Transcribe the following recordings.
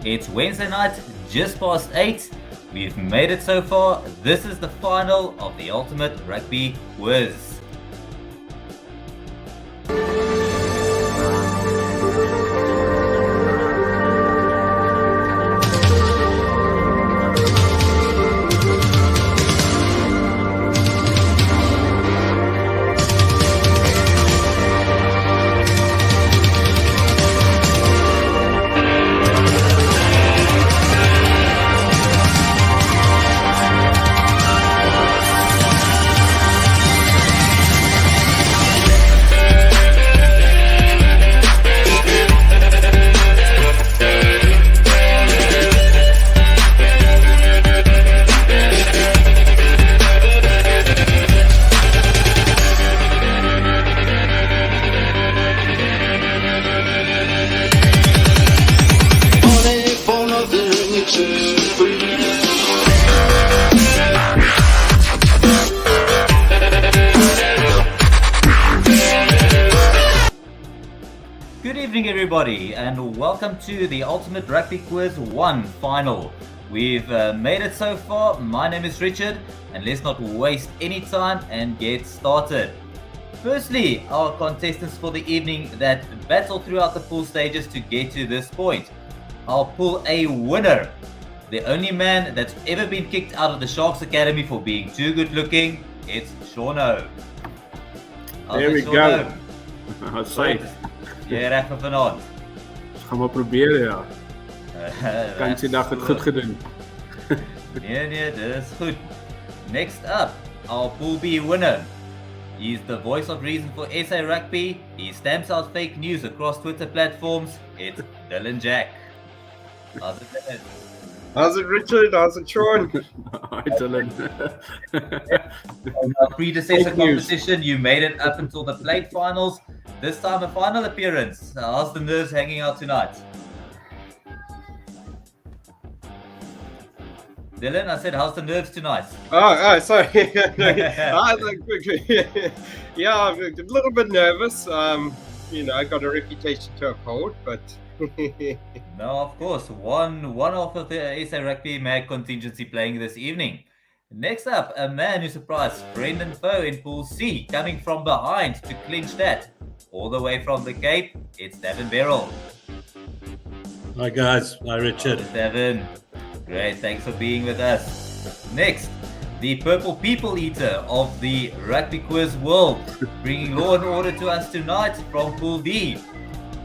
It's Wednesday night, just past 8. We've made it so far. This is the final of the Ultimate Rugby Quiz. Good evening everybody and welcome to the Ultimate Rugby Quiz 1 final. We've made it so far. My name is Richard and let's not waste any time and get started. Firstly, our contestants for the evening that battle throughout the pool stages to get to this point. I'll pull a winner. The only man that's ever been kicked out of the Sharks Academy for being too good looking, it's Shauno. There we go. I'd say. Jy reg vir vanaand. Gaan maar probeer ja. Kan jy dag het goed gedoen. Nee, dis goed. Next up, our Pool B winner. He's the voice of reason for SA Rugby. He stamps out fake news across Twitter platforms. It's Dylan Jack. How's it going? How's it, Richard? How's it, Sean? Hi, Dylan. On our predecessor competition, you made it up until the plate finals. This time a final appearance. How's the nerves hanging out tonight? Dylan, I said, how's the nerves tonight? Oh, sorry. Yeah, I'm a little bit nervous. I got a reputation to uphold, but... No, of course. One off of the SA Rugby Mag contingency playing this evening. Next up, a man who surprised Brendan Foe in Pool C, coming from behind to clinch that. All the way from the Cape, it's Devin Beryl. Hi guys, hi Richard. Hi Devin. Great, thanks for being with us. Next, the purple people eater of the Rugby Quiz world, bringing law and order to us tonight from Pool D,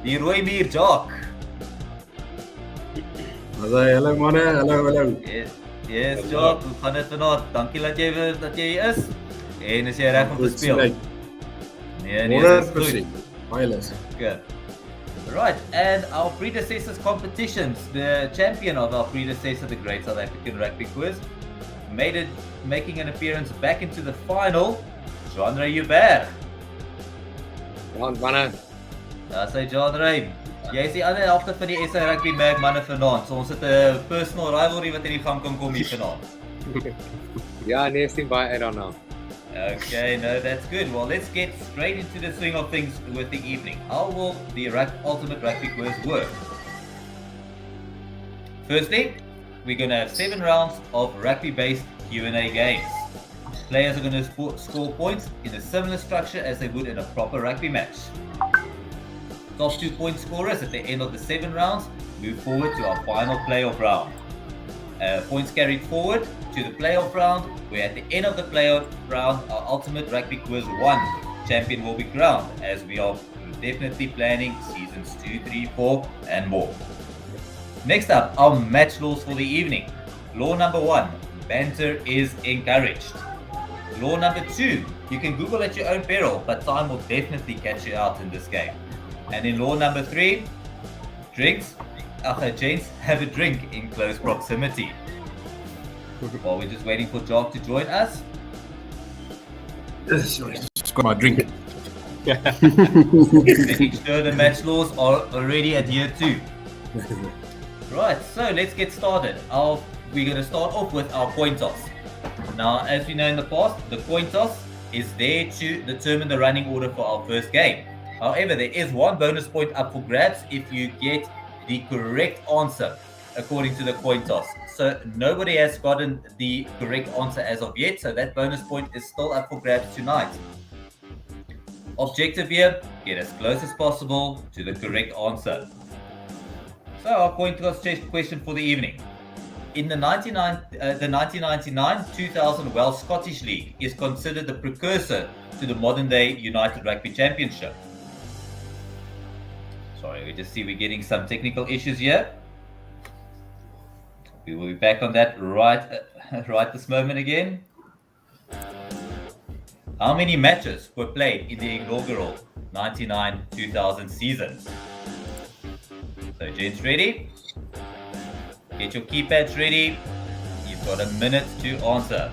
the Rooimier Jock. Hallo manne, hallo. Yes, Jock, hoe gaan dit vanaand? Dankie dat jy hier is. En is jy reg om te speel? Nee, dis goed. Wireless. Good. Right, and our predecessor's competitions, the champion of our predecessor, the Great South African Rugby Quiz, making an appearance back into the final, Jean-Ray Hubert. Manne. Daar sê Jean-Ray. Jy is die ander helfte van die SA Rugby Mag manne vanaand. So ons het 'n personal rivalry wat in die gang kan kom hier vanaand. Ja, nee, sien baie uit daarna. Okay, no, that's good. Well, let's get straight into the swing of things with the evening. How will the Ultimate Rugby Quiz work? Firstly, we're going to have 7 rounds of rugby-based Q&A games. Players are going to score points in a similar structure as they would in a proper rugby match. Top 2 point scorers at the end of the 7 rounds move forward to our final playoff round. Points carried forward to the playoff round, where at the end of the playoff round, our Ultimate Rugby Quiz 1 champion will be crowned, as we are definitely planning seasons 2, 3, 4 and more. Next up, our match laws for the evening. Law number 1, banter is encouraged. Law number 2, you can Google at your own peril, but time will definitely catch you out in this game. And in law number 3, gents have a drink in close proximity. While we're just waiting for Jock to join us. Sorry, just got my drink. Making sure the match laws are already adhered to. Right, so let's get started. We're going to start off with our coin toss. Now, as we know in the past, the coin toss is there to determine the running order for our first game. However, there is one bonus point up for grabs if you get the correct answer according to the coin toss. So nobody has gotten the correct answer as of yet, so that bonus point is still up for grabs tonight. Objective here, get as close as possible to the correct answer. So our coin toss question for the evening. In the 1999-2000 Welsh Scottish League is considered the precursor to the modern-day United Rugby Championship. Sorry, we just see we're getting some technical issues here. We will be back on that right this moment again. How many matches were played in the inaugural 99-2000 season? So, gents, ready? Get your keypads ready. You've got a minute to answer.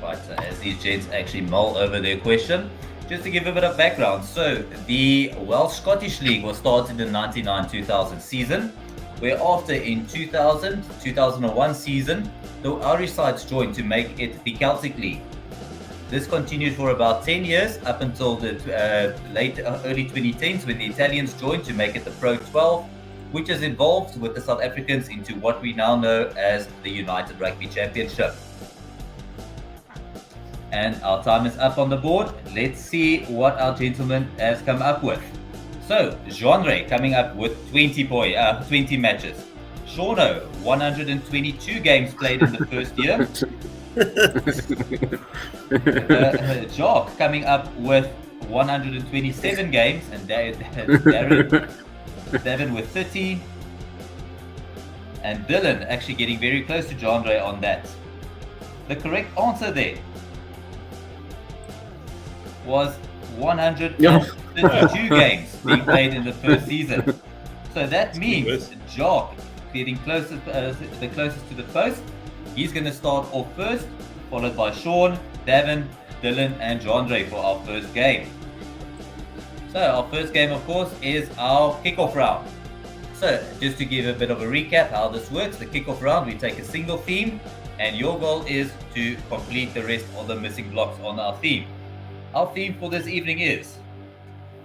Right, so as these gents actually mull over their question, just to give a bit of background. So the Welsh Scottish League was started in the 99-2000 season, whereafter in 2000-2001 season, the Irish sides joined to make it the Celtic League. This continued for about 10 years up until the early 2010s when the Italians joined to make it the Pro 12, which has evolved with the South Africans into what we now know as the United Rugby Championship. And our time is up on the board. Let's see what our gentleman has come up with. So, Genre coming up with 20 matches. Shauno, 122 games played in the first year. Jock coming up with 127 games, and Darren with 30. And Dylan actually getting very close to Genre on that. The correct answer there was 132 games being played in the first season. So that means Jock getting the closest to the post. He's going to start off first, followed by Sean, Davin, Dylan, and Jandre for our first game. So our first game, of course, is our kickoff round. So just to give a bit of a recap how this works, the kickoff round, we take a single theme, and your goal is to complete the rest of the missing blocks on our theme. Our theme for this evening is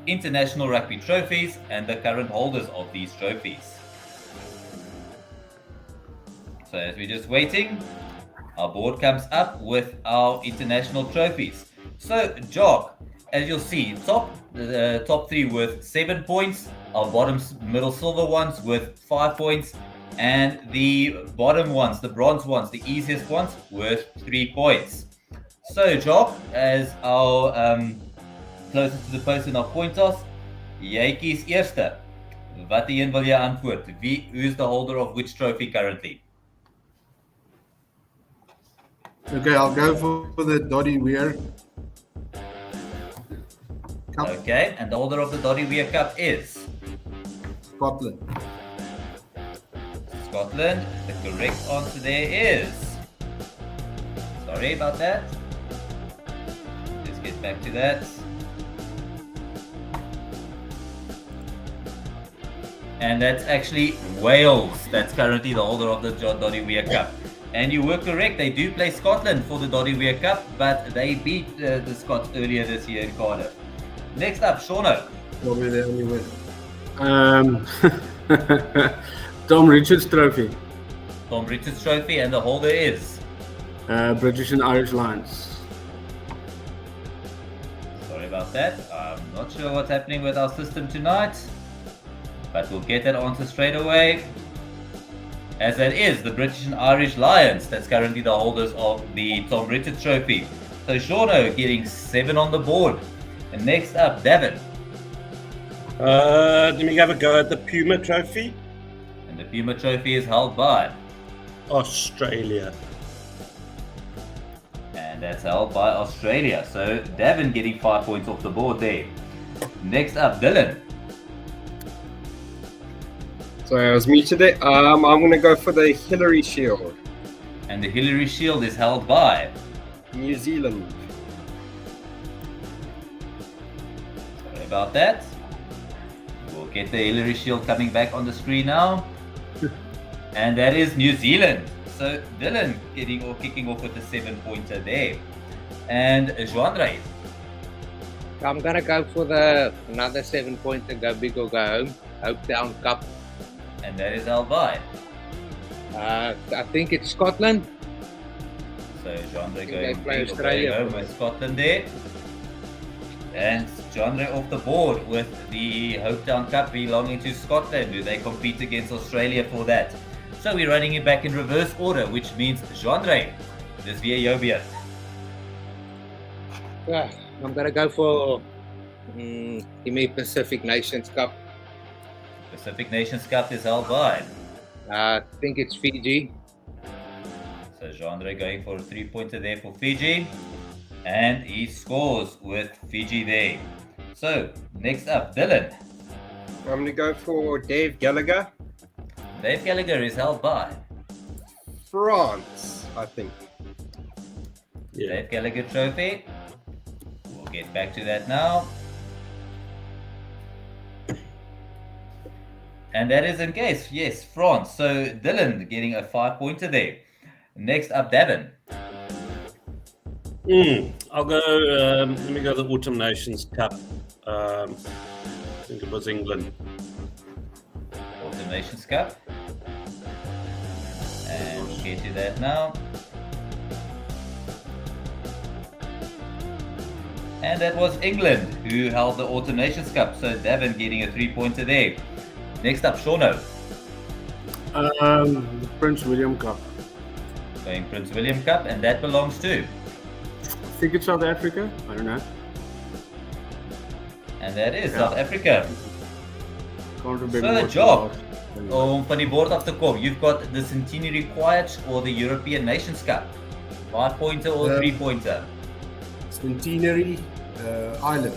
International Rugby Trophies and the current holders of these trophies. So as we're just waiting, our board comes up with our international trophies. So Jock, as you'll see, the top three with 7 points, our bottom middle silver ones with 5 points, and the bottom ones, the bronze ones, the easiest ones, with 3 points. So Jock, as our closest to the post in our point toss, jy kies eerste. Wat een wil jy antwoord? Who's the holder of which trophy currently? Okay, I'll go for the Doddy Weir Cup. Okay, and the holder of the Doddy Weir Cup is? Scotland. Scotland. The correct answer there is? Sorry about that. Let's get back to that. And that's actually Wales. That's currently the holder of the Doddy Weir Cup. And you were correct, they do play Scotland for the Doddy Weir Cup, but they beat the Scots earlier this year in Cardiff. Next up, Shauno. Probably the only win. Tom Richards Trophy. Tom Richards Trophy, and the holder is? British and Irish Lions. Sorry about that. I'm not sure what's happening with our system tonight, but we'll get that answer straight away. As that is the British and Irish Lions, that's currently the holders of the Tom Richards Trophy. So Shauno getting 7 on the board. And next up, Davin. Let me have a go at the Puma Trophy. And the Puma Trophy is held by? Australia. And that's held by Australia. So Davin getting 5 points off the board there. Next up, Dylan. Sorry, I was muted there. I'm going to go for the Hillary Shield. And the Hillary Shield is held by New Zealand. Sorry about that. We'll get the Hillary Shield coming back on the screen now. And that is New Zealand. So Dylan kicking off with a 7-pointer there. And Joandre. I'm gonna go for another 7-pointer, go big or go home. Hopetown Cup. And that is held by. I think it's Scotland. So Joandre they going play big or Australia going home with Scotland there. And Joandre off the board with the Hopetown Cup belonging to Scotland. Do they compete against Australia for that? So we're running it back in reverse order, which means Joandre, this via Jobiert. I'm gonna go for give me Pacific Nations Cup. Pacific Nations Cup is held by. I think it's Fiji. So Joandre going for a 3-pointer there for Fiji. And he scores with Fiji there. So next up, Dylan. I'm going to go for Dave Gallagher. Dave Gallagher is held by. France, I think. Yeah. Dave Gallagher trophy. We'll get back to that now. And that is in case, yes, France. So Dylan getting a 5-pointer there. Next up, Davin. I'll go. Let me go the Autumn Nations Cup. I think it was England. Autumn Nations Cup. And we'll get to that now. And that was England who held the Autumn Nations Cup. So Davin getting a 3-pointer there. Next up, Shauno. The Prince William Cup. Going Prince William Cup, and that belongs to. I think it's South Africa. I don't know. And that is South Africa. Can't remember So what Jock, it was. om van die bord af te kom, you've got the Centenary Quiet or the European Nations Cup. 5-pointer or 3-pointer? Centenary Island.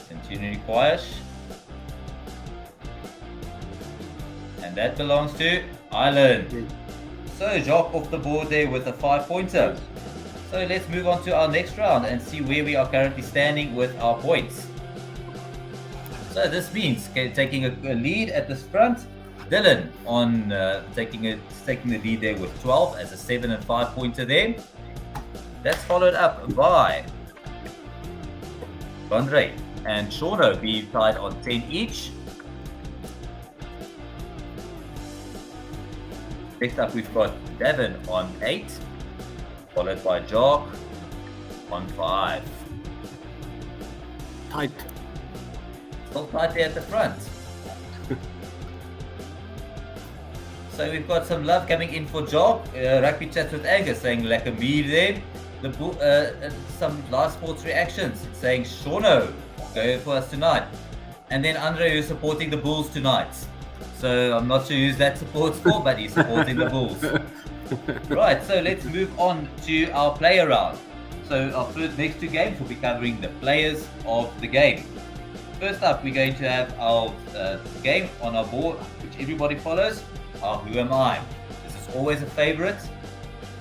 Centenary Quiet. And that belongs to Ireland. So Jock off the board there with a 5-pointer. So let's move on to our next round and see where we are currently standing with our points. So this means taking a lead at the front. Dylan on taking the lead there with 12 as a 7 and 5-pointer there. That's followed up by Andre and Shauno being tied on 10 each. Next up we've got Davin on 8, followed by Jock on 5. Tight. Still tight there at the front. So we've got some love coming in for Jock. Rugby Chats with Angus saying lekker meer there. Some last sports reactions saying Shauno, go for us tonight. And then Andre who's supporting the Bulls tonight. So I'm not sure who's that supports for, but he's supporting the Bulls. Right, so let's move on to our player round. So our next 2 games will be covering the players of the game. First up, we're going to have our game on our board, which everybody follows, our Who Am I? This is always a favorite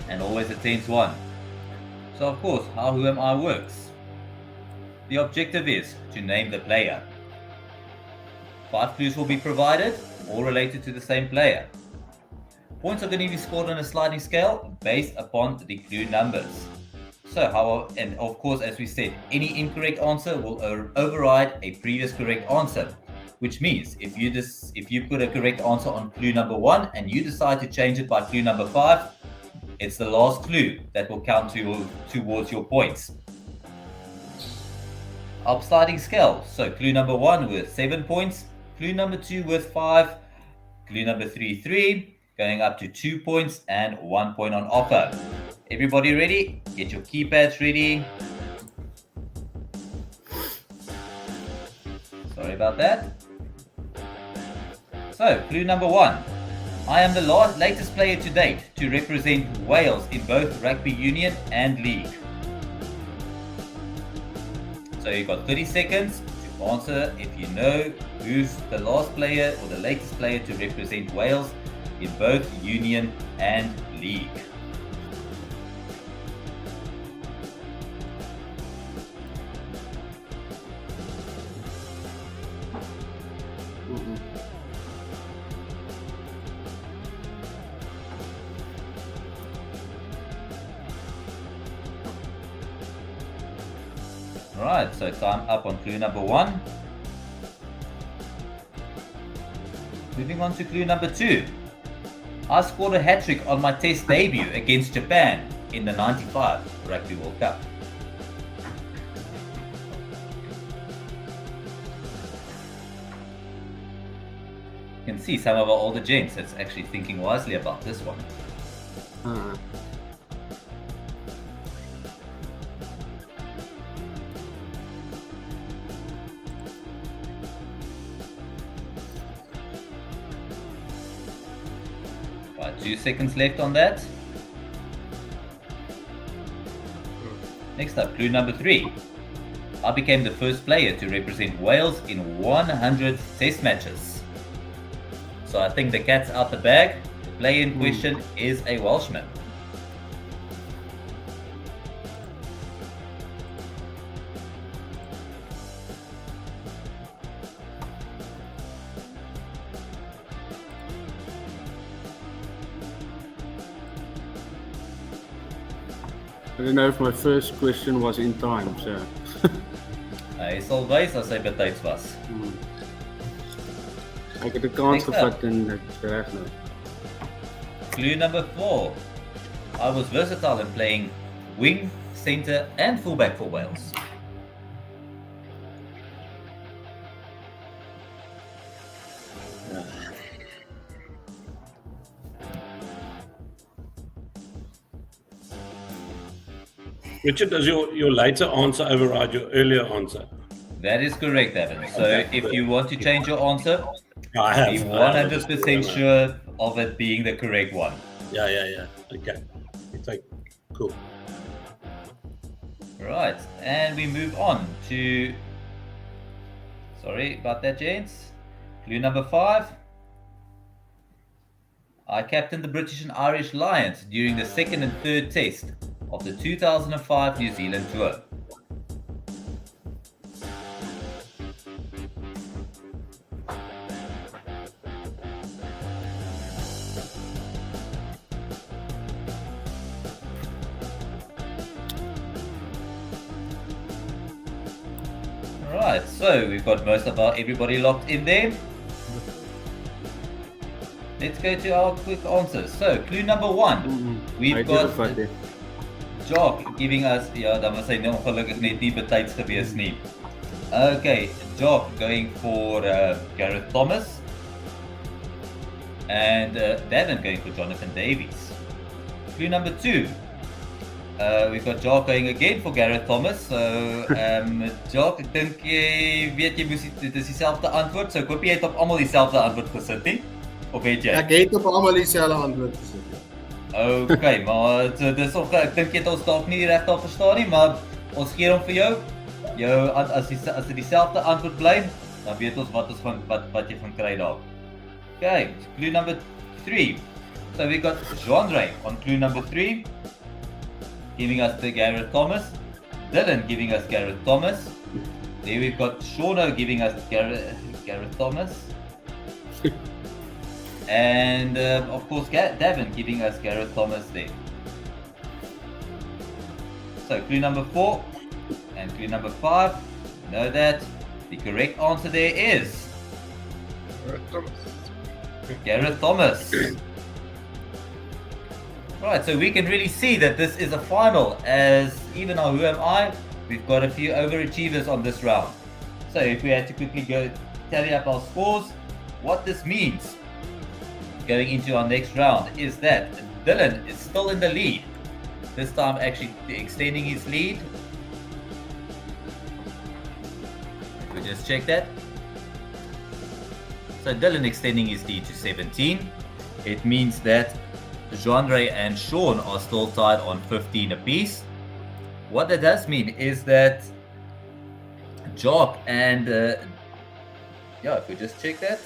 and always a tense one. So of course, how Who Am I works. The objective is to name the player. 5 clues will be provided, all related to the same player. Points are going to be scored on a sliding scale based upon the clue numbers. So and of course, as we said, any incorrect answer will override a previous correct answer, which means if you put a correct answer on clue number 1 and you decide to change it by clue number 5, it's the last clue that will count towards your points. Our sliding scale. So clue number 1 with 7 points, clue number 2 with 5, clue number 3, going up to 2 points and 1 point on offer. Everybody ready? Get your keypads ready. Sorry about that. So, clue number 1. I am the latest player to date to represent Wales in both rugby union and league. So you've got 30 seconds to answer if you know who who's the last player or the latest player to represent Wales in both Union and League? Right, so time up on clue number 1. Moving on to clue number 2. I scored a hat-trick on my test debut against Japan in the 95 Rugby World Cup. You can see some of our older gents that's actually thinking wisely about this one. Right, 2 seconds left on that. Next up, clue number 3. I became the first player to represent Wales in 100 test matches. So I think the cat's out the bag. The player in question is a Welshman. I don't know if my first question was in time, so. Hy sal wys as hy betyds was. Ek het 'n kans gevat en ek is reg nou. Clue number 4. I was versatile in playing wing, centre and fullback for Wales. Richard, does your later answer override your earlier answer? That is correct, Evan. So Okay, if good. you want to change your answer, I have. be I have. 100% sure of it being the correct one. Yeah. Okay. Cool. Right, and we move on to, sorry about that, gents. Clue number 5. I captained the British and Irish Lions during the second and third test of the 2005 New Zealand tour. Right, so we've got most of everybody locked in there. Let's go to our quick answers. So, clue number 1. We've got Jock giving us, ja, dan was hy nou ongelukkig net nie betyds gewees nie. Okay, Jock going for Gareth Thomas. And Devin going for Jonathan Davies. Clue number 2. We've got Jock going again for Gareth Thomas. So, Jock, ek dink jy weet jy moes dit is dieselfde antwoord. So ek hoop jy het op almal dieselfde antwoord gesit nie. Of weet jy? Ek het op almal dieselfde antwoord gesit. Okay, maar so dis ook ek dink jy het ons dalk nie reg daar verstaan nie, maar ons gee hom vir jou. As dit dieselfde antwoord bly, dan weet ons wat jy gaan kry daar. Okay, clue number 3. So we got Jean-Ray on clue number 3, giving us the Gareth Thomas. Dylan giving us Gareth Thomas. There we've got Shauno giving us Gareth Thomas. And of course Davin giving us Gareth Thomas there. So clue number 4 and clue number 5, know that the correct answer there is Gareth Thomas. Right, so we can really see that this is a final, as even our Who Am I, we've got a few overachievers on this round. So if we had to quickly go tally up our scores, what this means going into our next round is that Dylan is still in the lead. This time actually extending his lead. We'll just check that. So Dylan extending his lead to 17. It means that Jean-Ray and Sean are still tied on 15 apiece. What that does mean is that Jock and Yeah, if we just check that.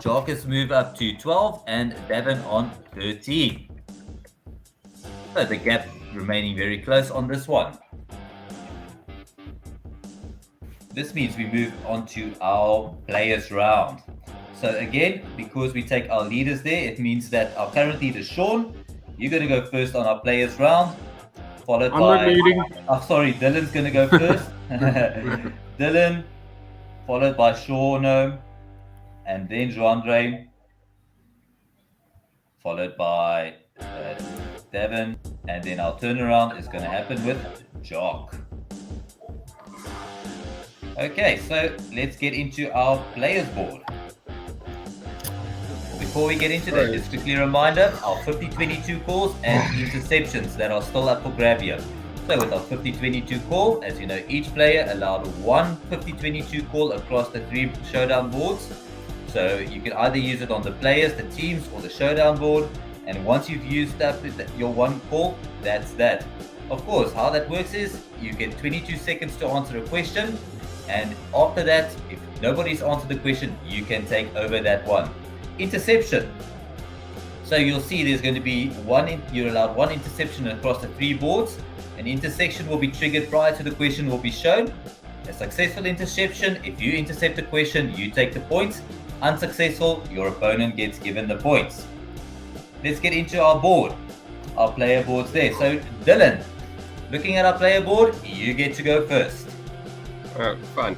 Jock has moved up to 12 and Devon on 13. So the gap remaining very close on this one. This means we move on to our players round. So again, because we take our leaders there, it means that our current leader, Sean, you're going to go first on our players round, followed I'm by... not leading. Oh, sorry, Dylan's going to go first. Dylan, followed by Sean, and then Joandre, followed by Devon, and then our turnaround is going to happen with Jock. Okay, so let's get into our players board. Before we get into that, just quickly a reminder, our 50-22 calls and interceptions that are still up for grab here. So with our 50-22 call, as you know, each player allowed one 50-22 call across the 3 showdown boards. So you can either use it on the players, the teams, or the showdown board. And once you've used up your one call, that's that. Of course, how that works is you get 22 seconds to answer a question. And after that, if nobody's answered the question, you can take over that one. Interception. So you'll see there's going to be you're allowed one interception across the 3 boards. An intersection will be triggered prior to the question will be shown. A successful interception, if you intercept the question, you take the points. Unsuccessful, your opponent gets given the points. Let's get into our board. Our player board's there. So Dylan, looking at our player board, you get to go first. Fun.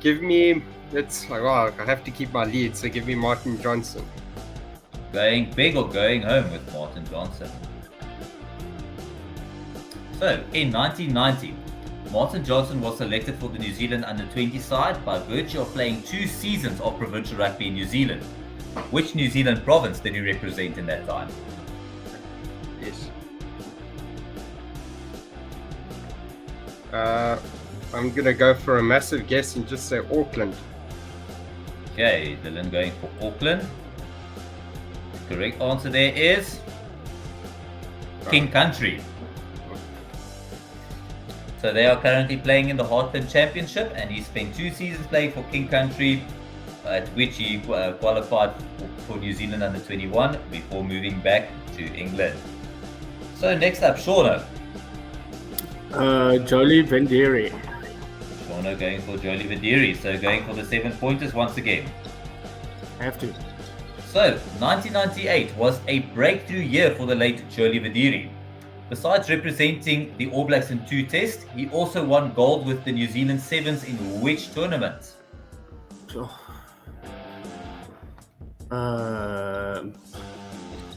Give me. I have to keep my lead, so give me Martin Johnson. Going big or going home with Martin Johnson? So, in 1990, Martin Johnson was selected for the New Zealand under-20 side by virtue of playing 2 seasons of provincial rugby in New Zealand. Which New Zealand province did he represent in that time? Yes. I'm gonna go for a massive guess and just say Auckland. Okay, Dylan going for Auckland. The correct answer there is King Country. So they are currently playing in the Heartland Championship, and he spent 2 seasons playing for King Country, at which he qualified for New Zealand under 21 before moving back to England. So next up, Shauno. Jolie Venderi. Shauno going for Jolie Vidiri, so going for the 7 pointers once again. Have to. So 1998 was a breakthrough year for the late Jolie Vidiri. Besides representing the All Blacks in 2 tests, he also won gold with the New Zealand Sevens in which tournament? I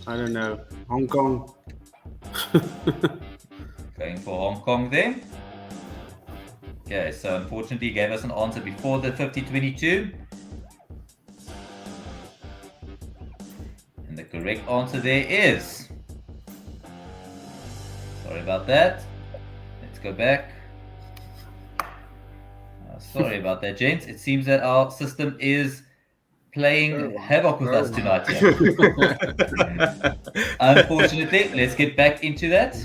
don't know. Hong Kong. Going for Hong Kong then. Okay, so unfortunately he gave us an answer before the 50-22. And the correct answer there is... Sorry about that. Let's go back. Sorry about that, gents. It seems that our system is playing havoc with us tonight here. Unfortunately, let's get back into that.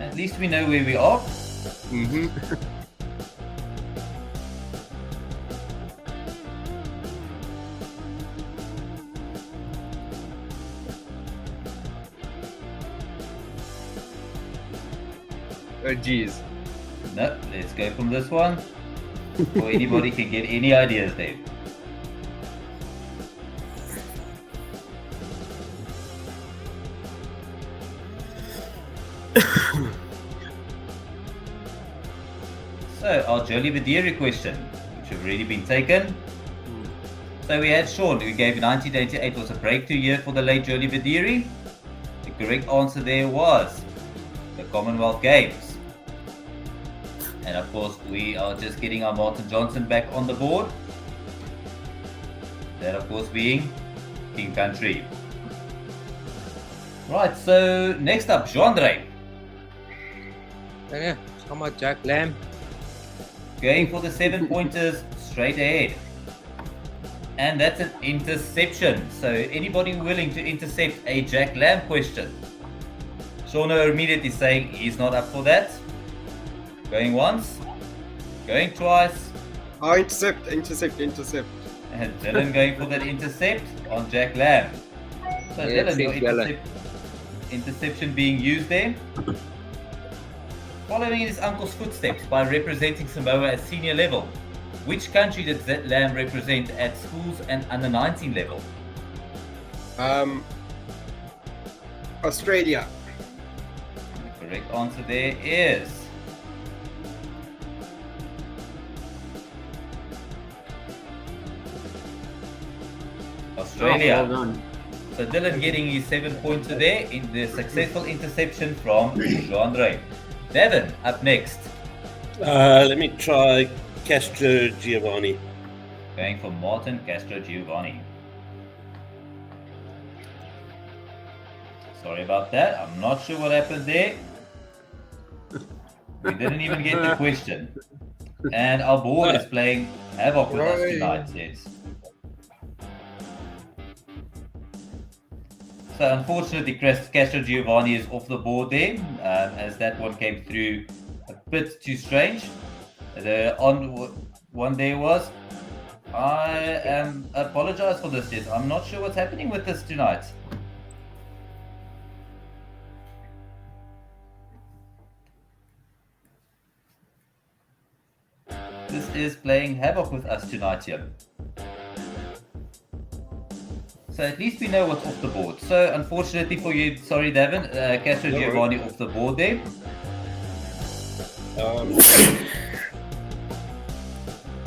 At least we know where we are. Oh geez. No, let's go from this one. Or anybody can get any ideas there. So, our Jolie Vidiri question, which have already been taken. So we had Sean, who gave 1988 was a breakthrough year for the late Jolie Vidiri. The correct answer there was the Commonwealth Games. And of course, we are just getting our Martin Johnson back on the board. That of course being King Country. Right, so next up, Joandre. Yeah, come on, Jack Lamb. Going for the 7 pointers straight ahead. And that's an interception. So anybody willing to intercept a Jack Lamb question? Shauna immediately saying he's not up for that. Going once, going twice, Oh, intercept. and Dylan going for that intercept on Jack Lamb. So Yeah, Dylan, your big Dylan. interception being used there. Following in his uncle's footsteps by representing Samoa at senior level, which country did Lamb represent at schools and under 19 level? Australia. The correct answer there is Australia. Well done. So Dylan getting his 7 points there in the successful interception from Jean-Andre. Devin up next. Let me try Castro Giovanni. Going for Martin Castro Giovanni. Sorry about that. I'm not sure what happened there. We didn't even get the question. And our board is playing havoc with us tonight, yes. So unfortunately, Castro Giovanni is off the board there, as that one came through a bit too strange. The on one there was. I apologize for this, yes. I'm not sure what's happening with this tonight. This is playing havoc with us tonight here. So at least we know what's off the board. So unfortunately for you, sorry Davin, Castro Giovanni off the board there.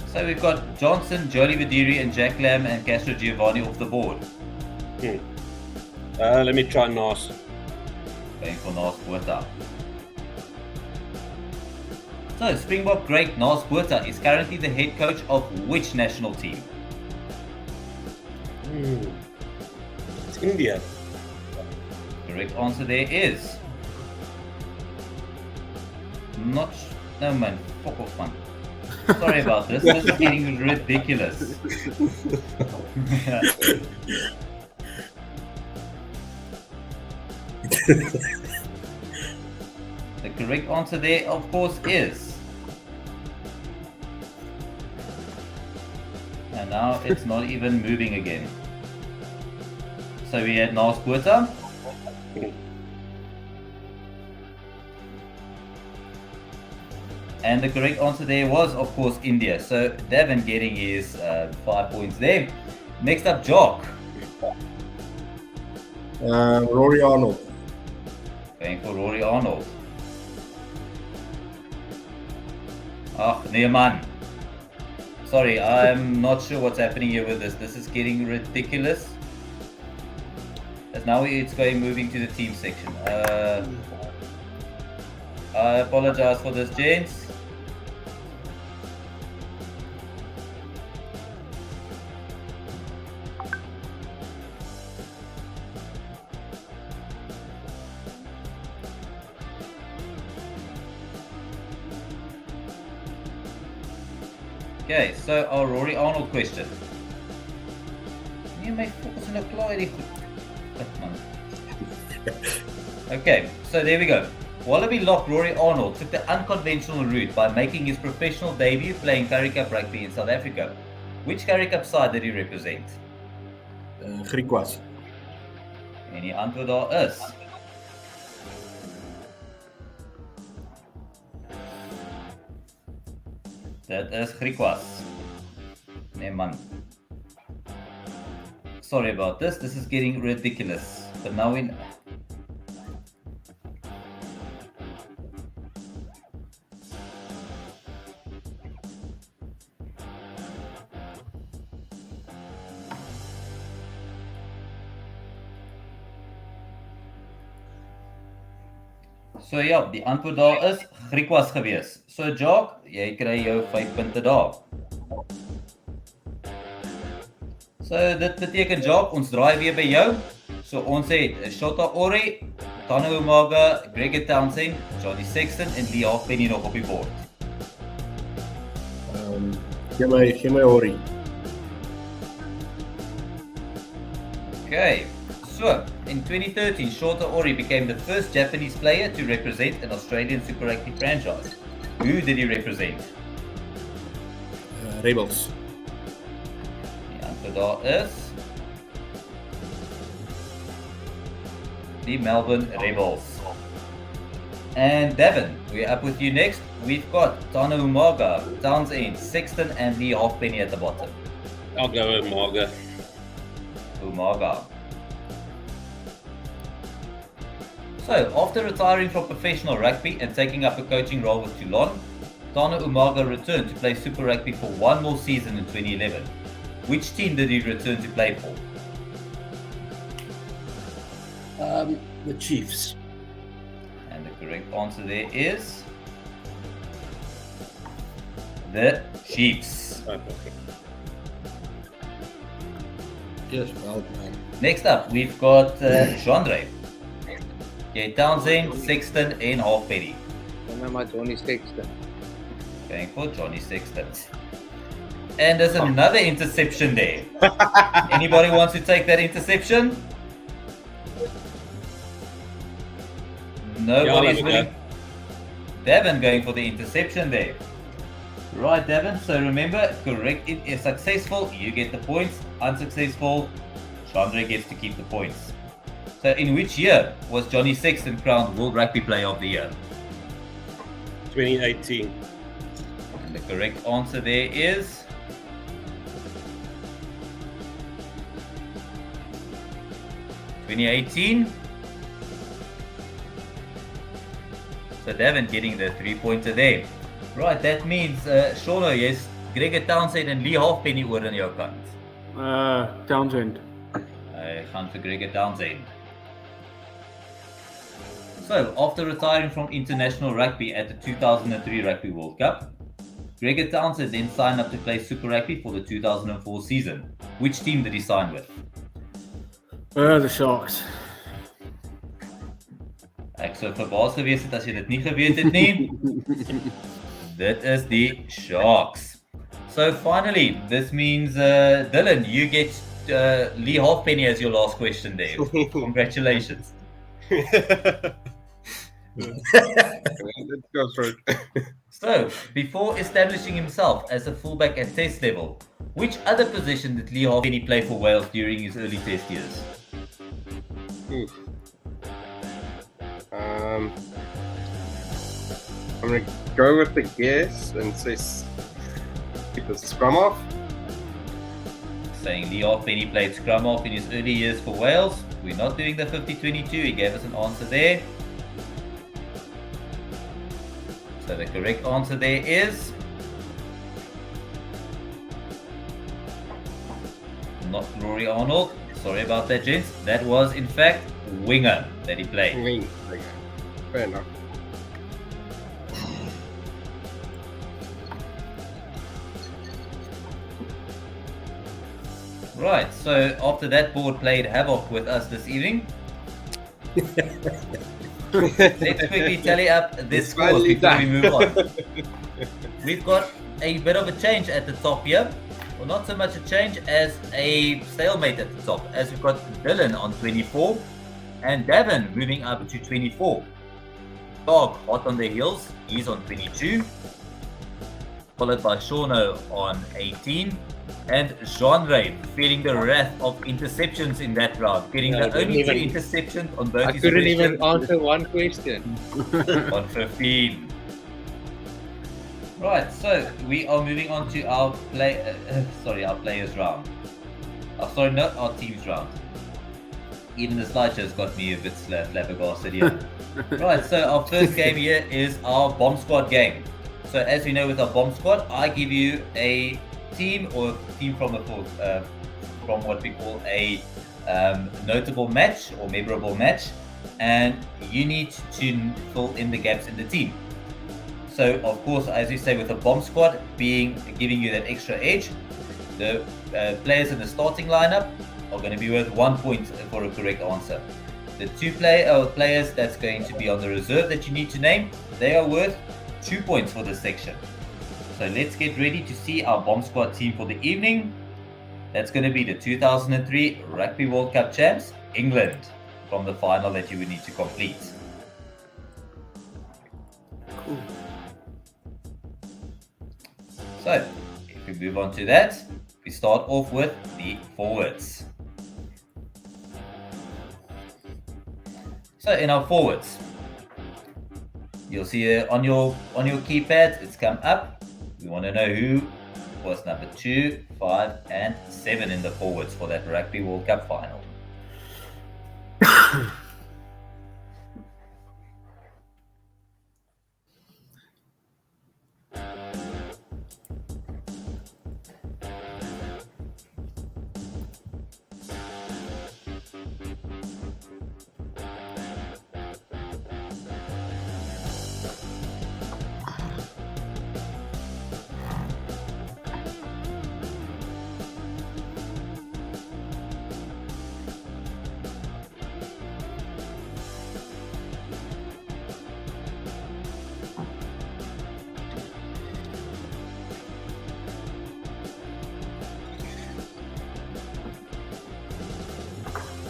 So we've got Johnson, Jolly Vadiri and Jack Lamb and Castro Giovanni off the board. Let me try Nas. Going for Nas Botha. So Springbok great Nas Botha is currently the head coach of which national team? It's India. Correct answer there is not. No man, fuck off man. Sorry about this. This is getting ridiculous. The correct answer there, of course, is. And now it's not even moving again. So we had Nas Botha. And the correct answer there was, of course, India. So Devin getting his 5 points there. Next up, Jock. Rory Arnold. Going for Rory Arnold. Ah, nee man. Sorry, I'm not sure what's happening here with this. This is getting ridiculous. As now it's moving to the team section. I apologize for this, gents. Okay, so our Rory Arnold question. You may focus on apply. Okay, so there we go. Wallaby lock Rory Arnold took the unconventional route by making his professional debut playing Currie Cup rugby in South Africa. Which Currie Cup side did he represent? Griquas. En die antwoord daar is dit is Griquas. Nee man. Sorry about this. This is getting ridiculous. But now in So ja, die antwoord daar is Griquas gewees. So Jock, jy kry jou 5 punte daar. So dit beteken Jock, ons draai weer by jou. So ons het Shota Ori, Tano Umaga, Gregor Townsend, Johnny Sexton en Lee Halfpenny nog op die bord. Geef my Ori. Okay, so In 2013, Shota Ori became the first Japanese player to represent an Australian Super Rugby franchise. Who did he represent? Rebels. The answer daar is the Melbourne Rebels. And Devon, we're up with you next. We've got Tana Umaga, Townsend, Sexton, and Lee Halfpenny at the bottom. I'll go with Marga. Umaga. So, after retiring from professional rugby and taking up a coaching role with Toulon, Tana Umaga returned to play Super Rugby for one more season in 2011. Which team did he return to play for? The Chiefs. And the correct answer there is the Chiefs. Oh, okay. Yes, well, man. Next up, we've got Jeandre. Okay, Townsend, Sexton, and Halfpenny. Remember Johnny Sexton. Going for Johnny Sexton. And there's another interception there. Anybody wants to take that interception? Nobody's Yeah, willing. Devon going for the interception there. Right, Devon. So remember, correct it is successful, you get the points. Unsuccessful, Chandra gets to keep the points. So in which year was Johnny Sexton crowned World Rugby Player of the Year? 2018. And the correct answer there is 2018. So Devon getting the 3-pointer there. Right, that means Shauno, yes, Gregor Townsend and Lee Halfpenny oor in jou kant. Townsend. Gaan vir Gregor Townsend. So, after retiring from international rugby at the 2003 Rugby World Cup, Gregor Townsend then signed up to play Super Rugby for the 2004 season. Which team did he sign with? The Sharks. Ek sou verbaas gewees het as jy dit nie geweet het nie. Dit is die Sharks. So finally, this means Dylan, you get Lee Halfpenny as your last question there. Congratulations. Let's go for it. So, before establishing himself as a fullback at test level, which other position did Lee Halfpenny play for Wales during his early test years? Oof. I'm going to go with the guess and say keep the scrum off. Saying Lee Halfpenny played scrum off in his early years for Wales. We're not doing the 50-22, he gave us an answer there. So the correct answer there is not Rory Arnold. Sorry about that, gents. That was in fact winger that he played. Wing. Okay. Fair enough. Right, so after that board played havoc with us this evening, let's quickly tally up this It's scores finally before we done. move on. We've got a bit of a change at the top here. Well, not so much a change as a stalemate at the top, as we've got Dylan on 24 and Davin moving up to 24. Dog hot on the heels, he's on 22. Followed by Shauno on 18. And Jean-Ray feeling the wrath of interceptions in that round, getting Yeah, the only two even- interceptions on both I his couldn't even questions answer one question. on 15. Right, so we are moving on to our our players round. Not our teams round. Even the slideshow's got me a bit flabbergasted here. Right, so our first game here is our bomb squad game. So as we know with our bomb squad, I give you a team or team from what we call a notable match or memorable match, and you need to fill in the gaps in the team. So of course, as you say, with a bomb squad giving you that extra edge, the players in the starting lineup are going to be worth 1 point for a correct answer. The two players that's going to be on the reserve that you need to name, they are worth 2 points for this section. So let's get ready to see our bomb squad team for the evening. That's going to be the 2003 Rugby World Cup champs, England. from the final that you would need to complete. Cool. So, if we move on to that, we start off with the forwards. So, in our forwards, you'll see on your keypad, it's come up. We want to know who was number 2, 5, and 7 in the forwards for that Rugby World Cup final.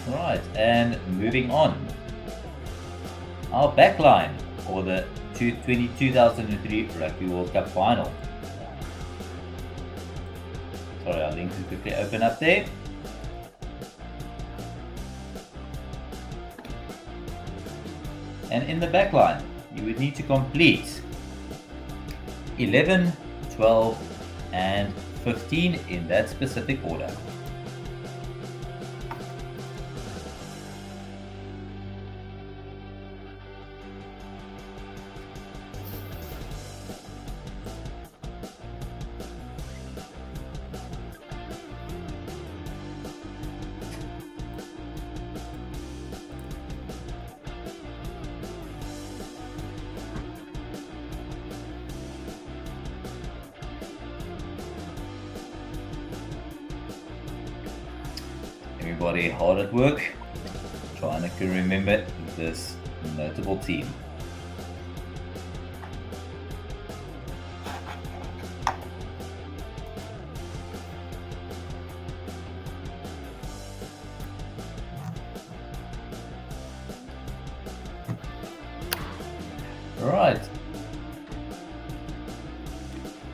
Right, and moving on. Our backline for the 2003 Rugby World Cup final. Sorry, our link is quickly open up there. And in the backline, you would need to complete 11, 12, and 15 in that specific order. Everybody hard at work, trying to remember this notable team. Right.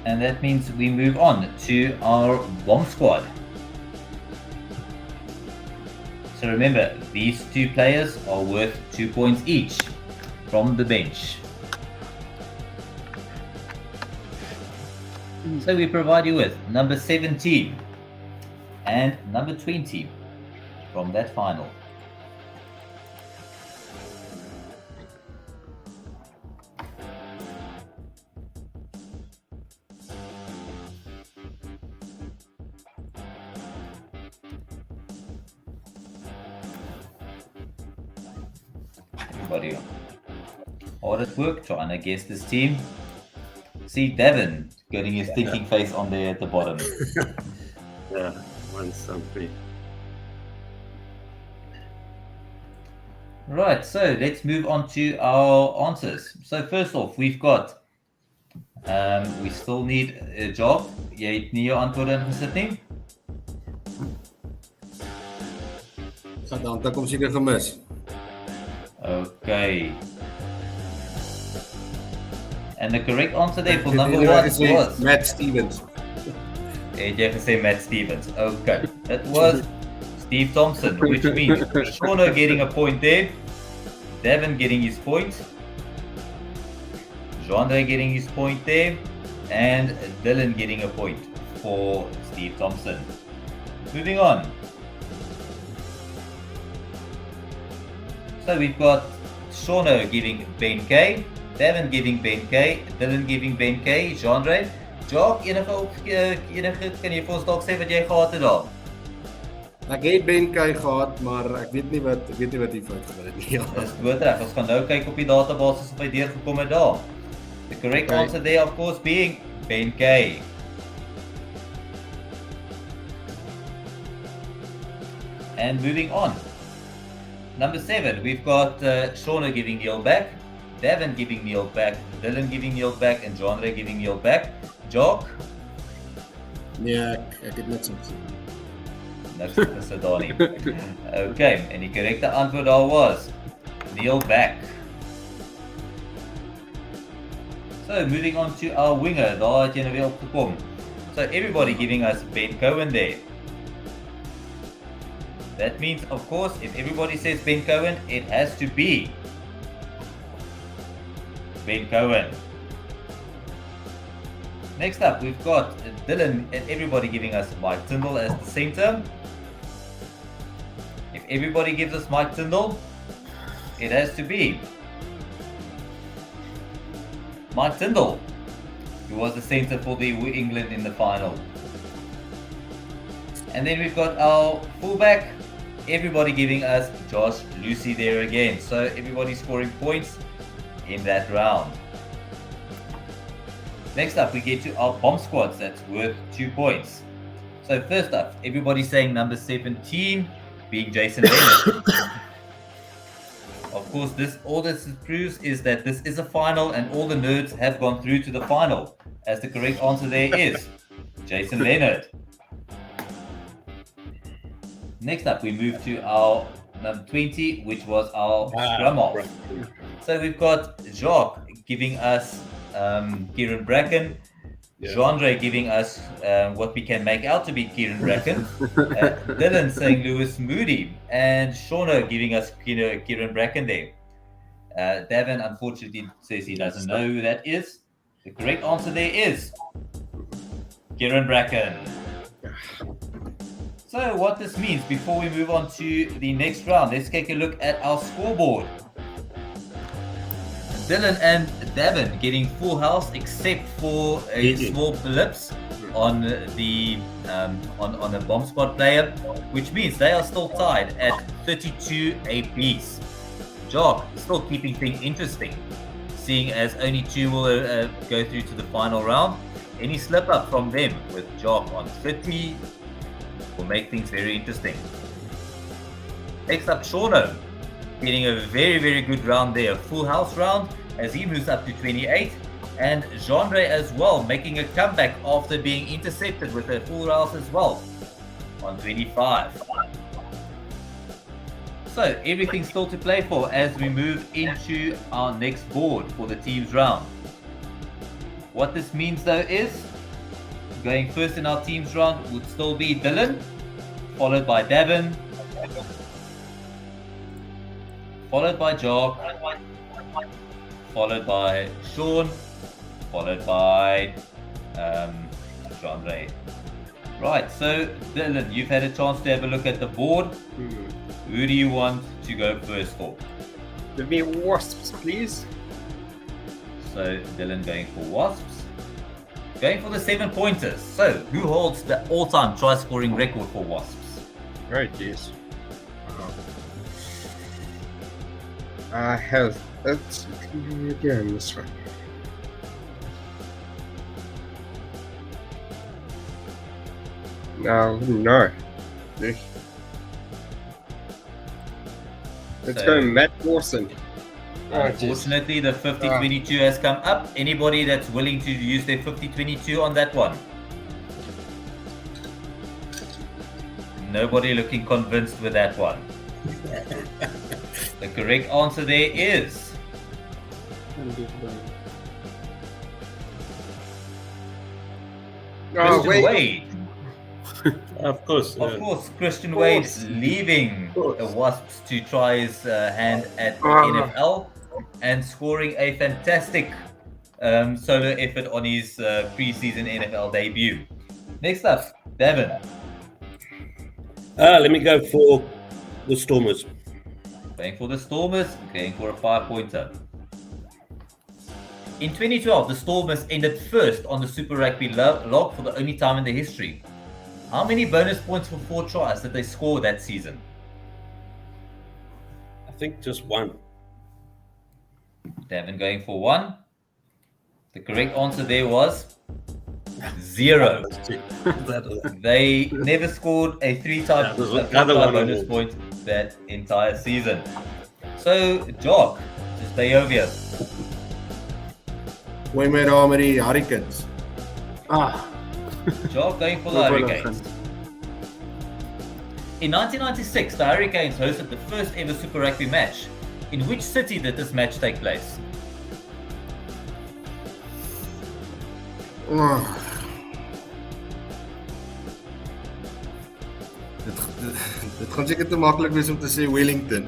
And that means we move on to our bomb squad. So remember, these two players are worth 2 points each from the bench. So we provide you with number 17 and number 20 from that final. Everybody hard at work trying to guess this team. See Devin getting his thinking face on there at the bottom. Yeah, one something. Right, so let's move on to our answers. So first off, we've got we still need a job. Jy het nie jou antwoorde ingesit nie. Dan kom seker gemis. Okay. And the correct answer there for number 1 was Matt Stevens. het jy gesê Matt Stevens. Okay. That was Steve Thompson, which means Shauno getting a point there, Devin getting his point, Jean-Andre getting his point there, and Dylan getting a point for Steve Thompson. Moving on. So we've got Shauno giving Ben K, Devin giving Ben K, Dylan giving Ben K, Jean-Andre. Jock, enige kan jy vir ons dalk sê wat jy gehad het daar? Ek het Ben K gehad, maar ek weet nie wat hy fout gedoen het nie. Ja. Dis doodreg. Ons gaan nou kyk op die database of hy deurgekom het daar. The correct answer there, of course, being Ben K. And moving on. Number 7, we've got Shauno giving Neil back, Devin giving Neil back, Dylan giving Neil back, and Jean-Andre giving Neil back. Jock? Nee, ek het niks gesien. Niks gesit daar nie. Okay, en die korrekte antwoord daar was Neil Back. So, moving on to our winger, daar het jy nou weer opgekom. So, everybody giving us Ben Cohen there. That means, of course, if everybody says Ben Cohen, it has to be Ben Cohen. Next up, we've got Dylan and everybody giving us Mike Tindall as the centre. If everybody gives us Mike Tindall, it has to be Mike Tindall, who was the centre for the England in the final. And then we've got our fullback, everybody giving us Josh Lucy there again. So everybody scoring points in that round. Next up, we get to our bomb squads that's worth 2 points. So first up, everybody's saying number 17 being Jason Leonard. Of course, all this proves is that this is a final and all the nerds have gone through to the final, as the correct answer there is Jason Leonard. Next up, we move to our number 20, which was our scrum off. So we've got Jacques giving us Kieran Bracken, Genre giving us what we can make out to be Kieran Bracken, Dylan saying Lewis Moody, and Shauna giving us Kieran Bracken there. Davin unfortunately says he doesn't know who that is. The correct answer there is Kieran Bracken. So what this means, before we move on to the next round, let's take a look at our scoreboard. Dylan and Davin getting full house except for a small blips on the bomb squad player, which means they are still tied at 32 apiece. Jock still keeping things interesting, seeing as only 2 will go through to the final round. Any slip up from them with Jock on 30 will make things very interesting. Next up, Shauno getting a very, very good round there, a full house round as he moves up to 28, and Genre as well making a comeback after being intercepted with a full house as well on 25. So everything's still to play for as we move into our next board for the teams round. What this means though is going first in our teams round would still be Dylan, followed by Davin, followed by Jock, followed by Sean, followed by Genre. Right, so Dylan, you've had a chance to have a look at the board. Who do you want to go first for? Give me wasps, please. So Dylan going for wasps. Going for the 7-pointers. So who holds the all-time try-scoring record for wasps? Right, yes. I have. Let's again this one. No. Let's go Matt Dawson. Unfortunately, the 50-22 has come up. Anybody that's willing to use their 50-22 on that one? Nobody looking convinced with that one. The correct answer there is Christian Wade. Of course. Of course, Christian Wade's leaving the Wasps to try his hand at the NFL and scoring a fantastic solo effort on his preseason NFL debut. Next up, Davin. Let me go for the Stormers. Going for the Stormers, going for a 5-pointer. In 2012, the Stormers ended first on the Super Rugby log for the only time in their history. How many bonus points for 4 tries did they score that season? I think just 1. Davin going for 1. The correct answer there was 0. They never scored a 3-time bonus point that entire season. So, Jock, just stay over here. Gooi my daar met die Hurricanes. Jock going for the Hurricanes. In 1996, the Hurricanes hosted the first ever Super Rugby match. In which city did this match take place? Dit gaan seker te maklik wees om te sê Wellington.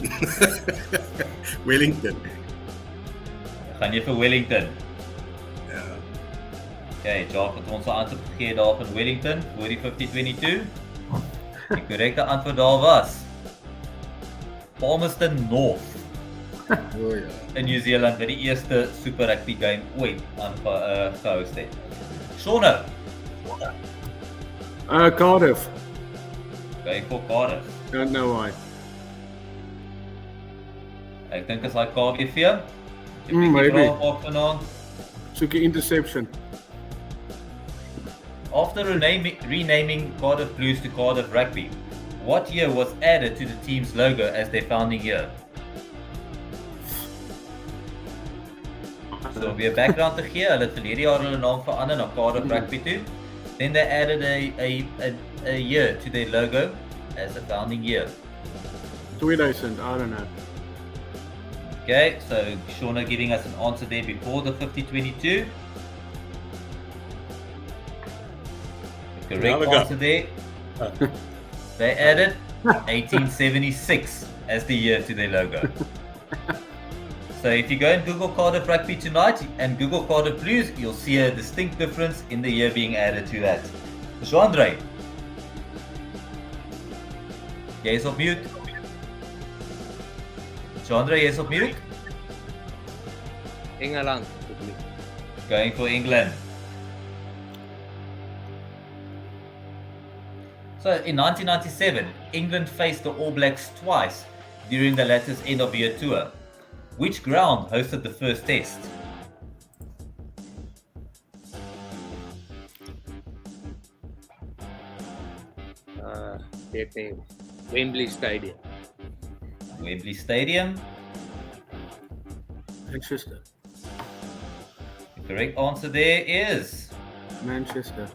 Wellington. Gaan jy vir Wellington? Ja. Okay, Jacques het ons 'n antwoord gegee daar van Wellington voor die 50-22. Die korrekte antwoord daar was Palmerston North O ja. in New Zealand wat die eerste Super Rugby game ooit gehost het. Shona, Cardiff. going for Cardiff. Don't know why. Ek dink as hy KWV. Maybe. Vanaand. Soek 'n interception. After renaming Cardiff Blues to Cardiff Rugby, what year was added to the team's logo as their founding year? So weer background te gee, hulle het verlede jaar hulle naam verander na Cardiff Rugby toe. Then they added a year to their logo as a founding year. 2000, I don't know. Okay, so Shauna giving us an answer there before the 50-22. The correct answer there. They added 1876 as the year to their logo. So if you go and Google Cardiff Rugby tonight and Google Cardiff Blues, you'll see a distinct difference in the year being added to that. Jean-Andre. Jy is op mute. Jean-Andre, jy is op mute. Engeland. Going for England. So in 1997, England faced the All Blacks twice during the latter's end of year tour. Which ground hosted the first test? Wembley Stadium. Wembley Stadium. Manchester. The correct answer there is Manchester.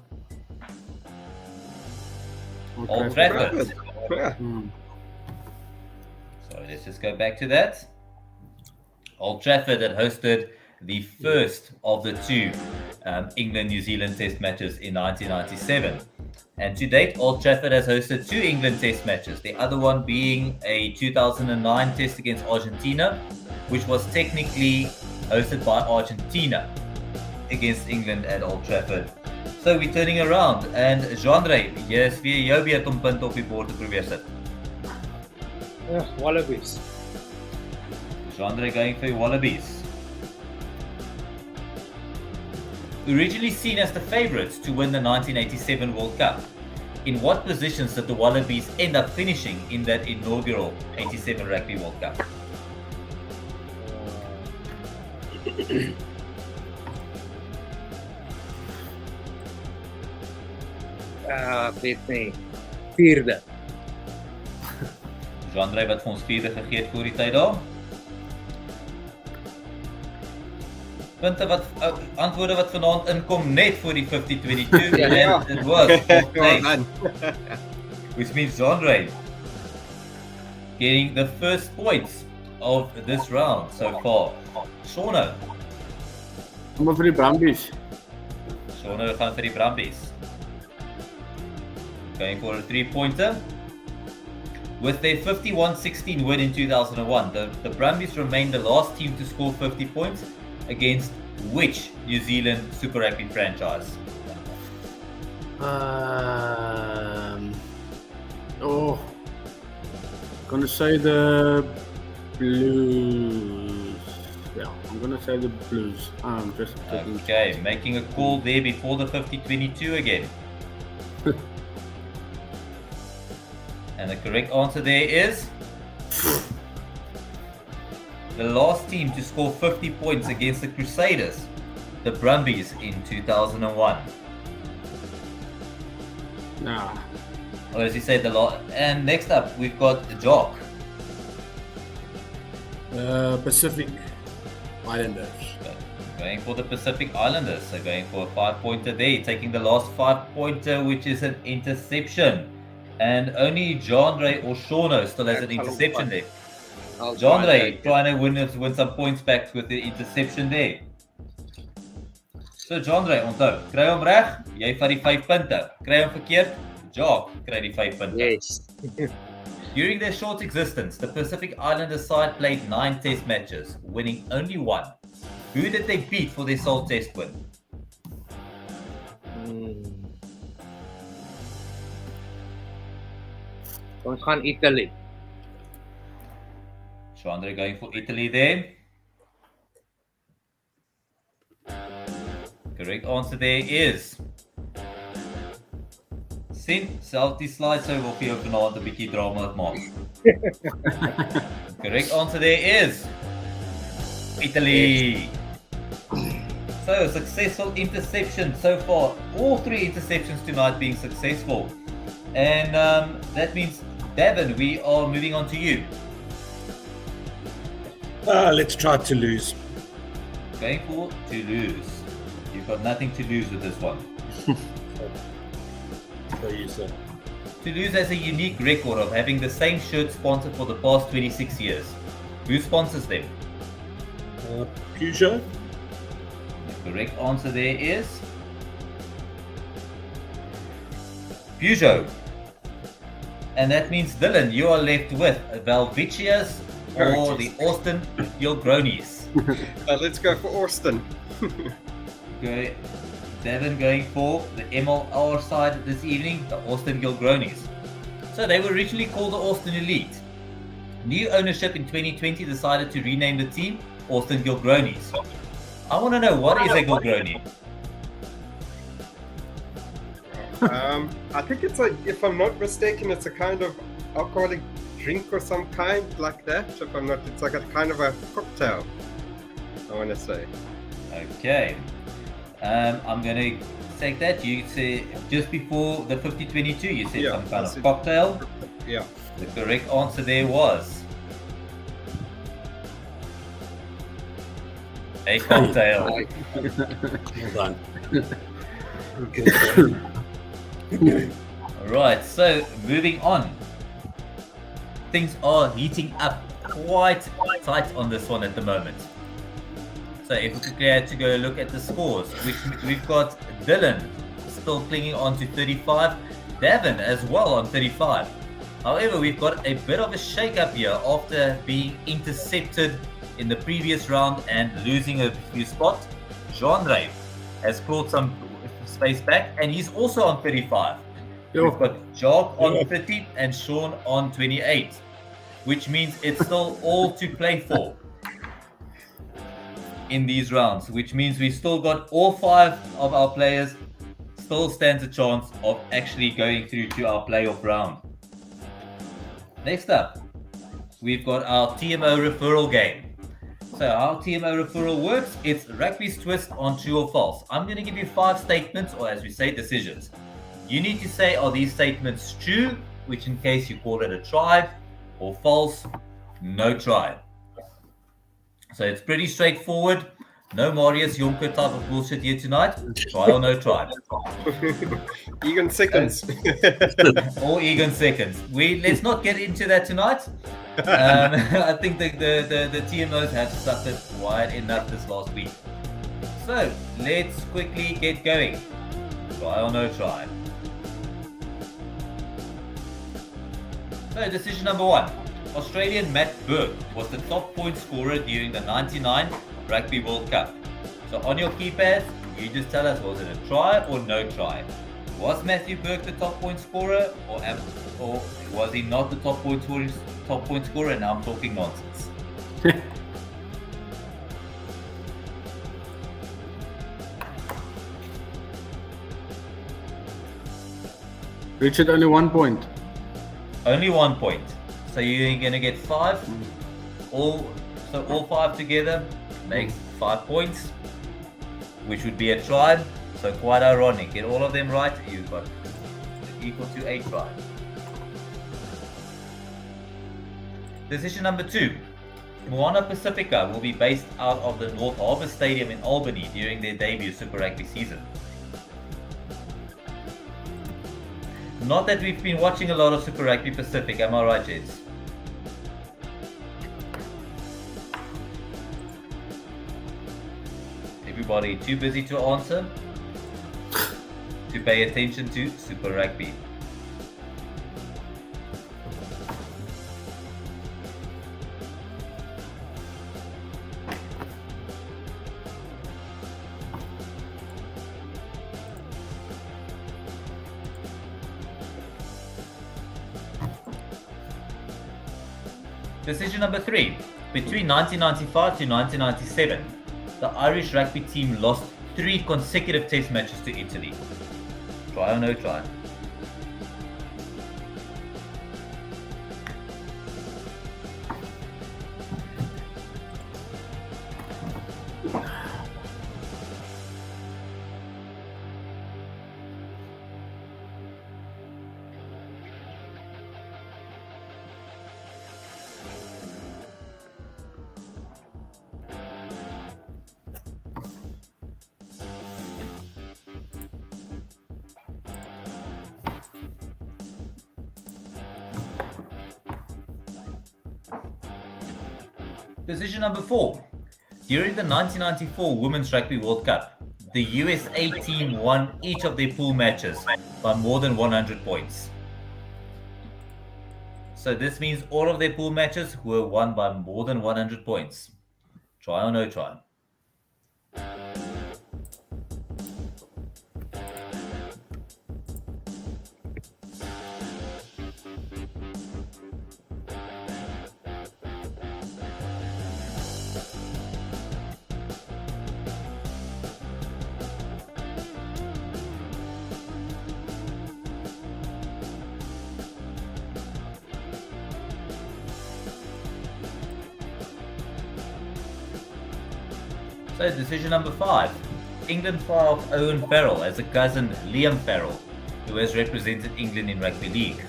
Old Trafford. Yeah. So let's just go back to that. Old Trafford had hosted the first of the two England-New Zealand test matches in 1997. And to date, Old Trafford has hosted two England test matches, the other one being a 2009 test against Argentina, which was technically hosted by Argentina against England at Old Trafford. So we're turning around, and Jean-Andre, jy is weer jou beurt om punte op die bord te probeer sit. Wallabies. Jean-Andre going for Wallabies. Originally seen as the favourites to win the 1987 World Cup, in what positions did the Wallabies end up finishing in that inaugural 87 Rugby World Cup? Weet nie. Vierde. Jean-Andre wat vir ons vierde gegee het voor die tyd daar. Punte wat antwoorde wat vanaand inkom net voor die 50-22 Ja. and it was Well done. which means Jean-Andre getting the first points of this round so far. Shauna. Kom maar vir die Brumbies. Shauna gaan vir die Brumbies. Going for a 3-pointer. With their 51-16 win in 2001, the Brumbies remained the last team to score 50 points against which New Zealand Super Rugby franchise? Gonna say the Blues. Yeah, I'm gonna say the Blues. Just Okay, making a call there before the 50-22 again. And the correct answer there is the last team to score 50 points against the Crusaders, the Brumbies, in 2001. Nah. Or as you said, the last. And next up, we've got Jock. Pacific Islanders. Going for the Pacific Islanders. So going for a 5-pointer there, taking the last 5-pointer, which is an interception. And only Jandre or Shauno still has an interception there. I'll try Jandre that. trying to win some points back with the interception there. So Jandre, onthou, kry hom reg, jy vat die 5 punte. Kry hom verkeerd, Jock kry die 5 punte. Yes. During their short existence, the Pacific Islanders side played 9 test matches, winning only 1. Who did they beat for their sole test win? Ons gaan Italy. Jandre going for Italy there. Correct answer there is sien, selfs die slideshow wil vir jou vanaand 'n bietjie drama maak. Correct answer there is Italy. So, successful interception so far. All 3 interceptions tonight being successful. And that means, Davin, we are moving on to you. Let's try to lose. Going for to lose. You've got nothing to lose with this one. So you say. Toulouse has a unique record of having the same shirt sponsored for the past 26 years. Who sponsors them? Peugeot. The correct answer there is Peugeot. And that means, Dylan, you are left with Valvicias or the Austin Gilgronis. Let's go for Austin. Okay. Devin going for the MLR side this evening, the Austin Gilgronis. So they were originally called the Austin Elite. New ownership in 2020 decided to rename the team Austin Gilgronis. I want to know, what is a Gilgroni? I think it's if I'm not mistaken, it's a kind of alcoholic drink or some kind like that. If I'm not, it's like a kind of a cocktail, I want to say. Okay. I'm going to take that. You said just before the 50-22, you said some kind of cocktail. Yeah. The correct answer there was a cocktail. Well done. Right, so moving on. Things are heating up quite tight on this one at the moment. So if we could get to go look at the scores, we've got Dylan still clinging on to 35, Davin as well on 35. However, we've got a bit of a shake-up here after being intercepted in the previous round and losing a few spots. Jandre has clawed some space back and he's also on 35. We've got Jock on 30 and Sean on 28, which means it's still all to play for in these rounds, which means we still got all 5 of our players still stands a chance of actually going through to our playoff round. Next up, we've got our TMO referral game. So how TMO referral works, it's rugby's twist on true or false. I'm going to give you 5 statements, or as we say, decisions. You need to say, are these statements true, which in case you call it a try, or false, no try. So it's pretty straightforward. No Marius Jonker type of bullshit here tonight. Try or no try. Egan seconds. Or Egan seconds. Let's not get into that tonight. I think the TMOs have suffered wide enough this last week. So let's quickly get going. Try or no try. So decision number 1. Australian Matt Burke was the top point scorer during the 99 Rugby World Cup. So on your keypad, you just tell us, was it a try or no try? Was Matthew Burke the top point scorer, or was he not the top point scorer? And now I'm talking nonsense. Richard, only 1 point. Only 1 point. So you're gonna get 5. All 5 together makes 5 points, which would be a try. So quite ironic. Get all of them right, you've got equal to a try. Decision number 2. Moana Pacifica will be based out of the North Harbour Stadium in Albany during their debut Super Rugby season. Not that we've been watching a lot of Super Rugby Pacific, am I right, gents? Everybody too busy to answer? To pay attention to Super Rugby. Decision number 3. Between 1995 to 1997, the Irish rugby team lost 3 consecutive test matches to Italy. Try or no try? Decision number 4. During the 1994 Women's Rugby World Cup, the USA team won each of their pool matches by more than 100 points. So this means all of their pool matches were won by more than 100 points. Try or no try? So decision number 5. England fire off Owen Farrell as a cousin Liam Farrell, who has represented England in Rugby League.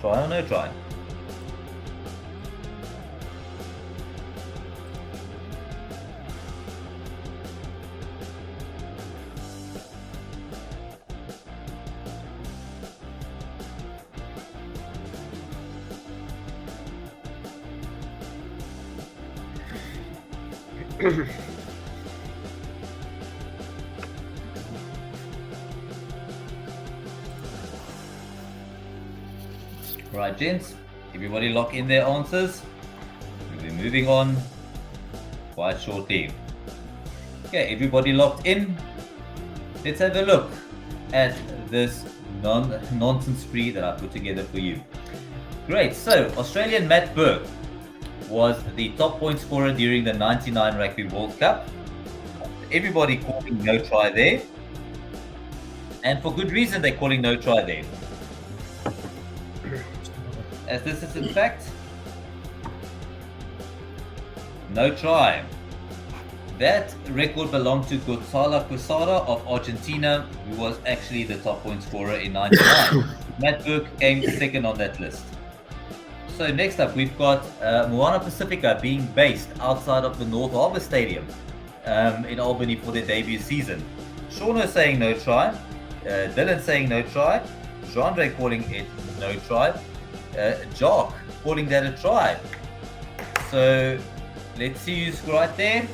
Try or no try? Right, gents, everybody lock in their answers. We'll be moving on quite shortly. Okay, everybody locked in. Let's have a look at this nonsense spree that I put together for you. Great, so Australian Matt Burke was the top point scorer during the 99 Rugby World Cup. Everybody calling no try there. And for good reason they're calling no try there. As this is in fact no try. That record belonged to Gonzalo Quesada of Argentina, who was actually the top point scorer in 99. Matt Burke came second on that list. So next up we've got Moana Pacifica being based outside of the North Harbour Stadium in Albany for their debut season. Shauna saying no try, Dylan saying no try, Jean-Andre calling it no try, Jock calling that a try. So let's see who's right there.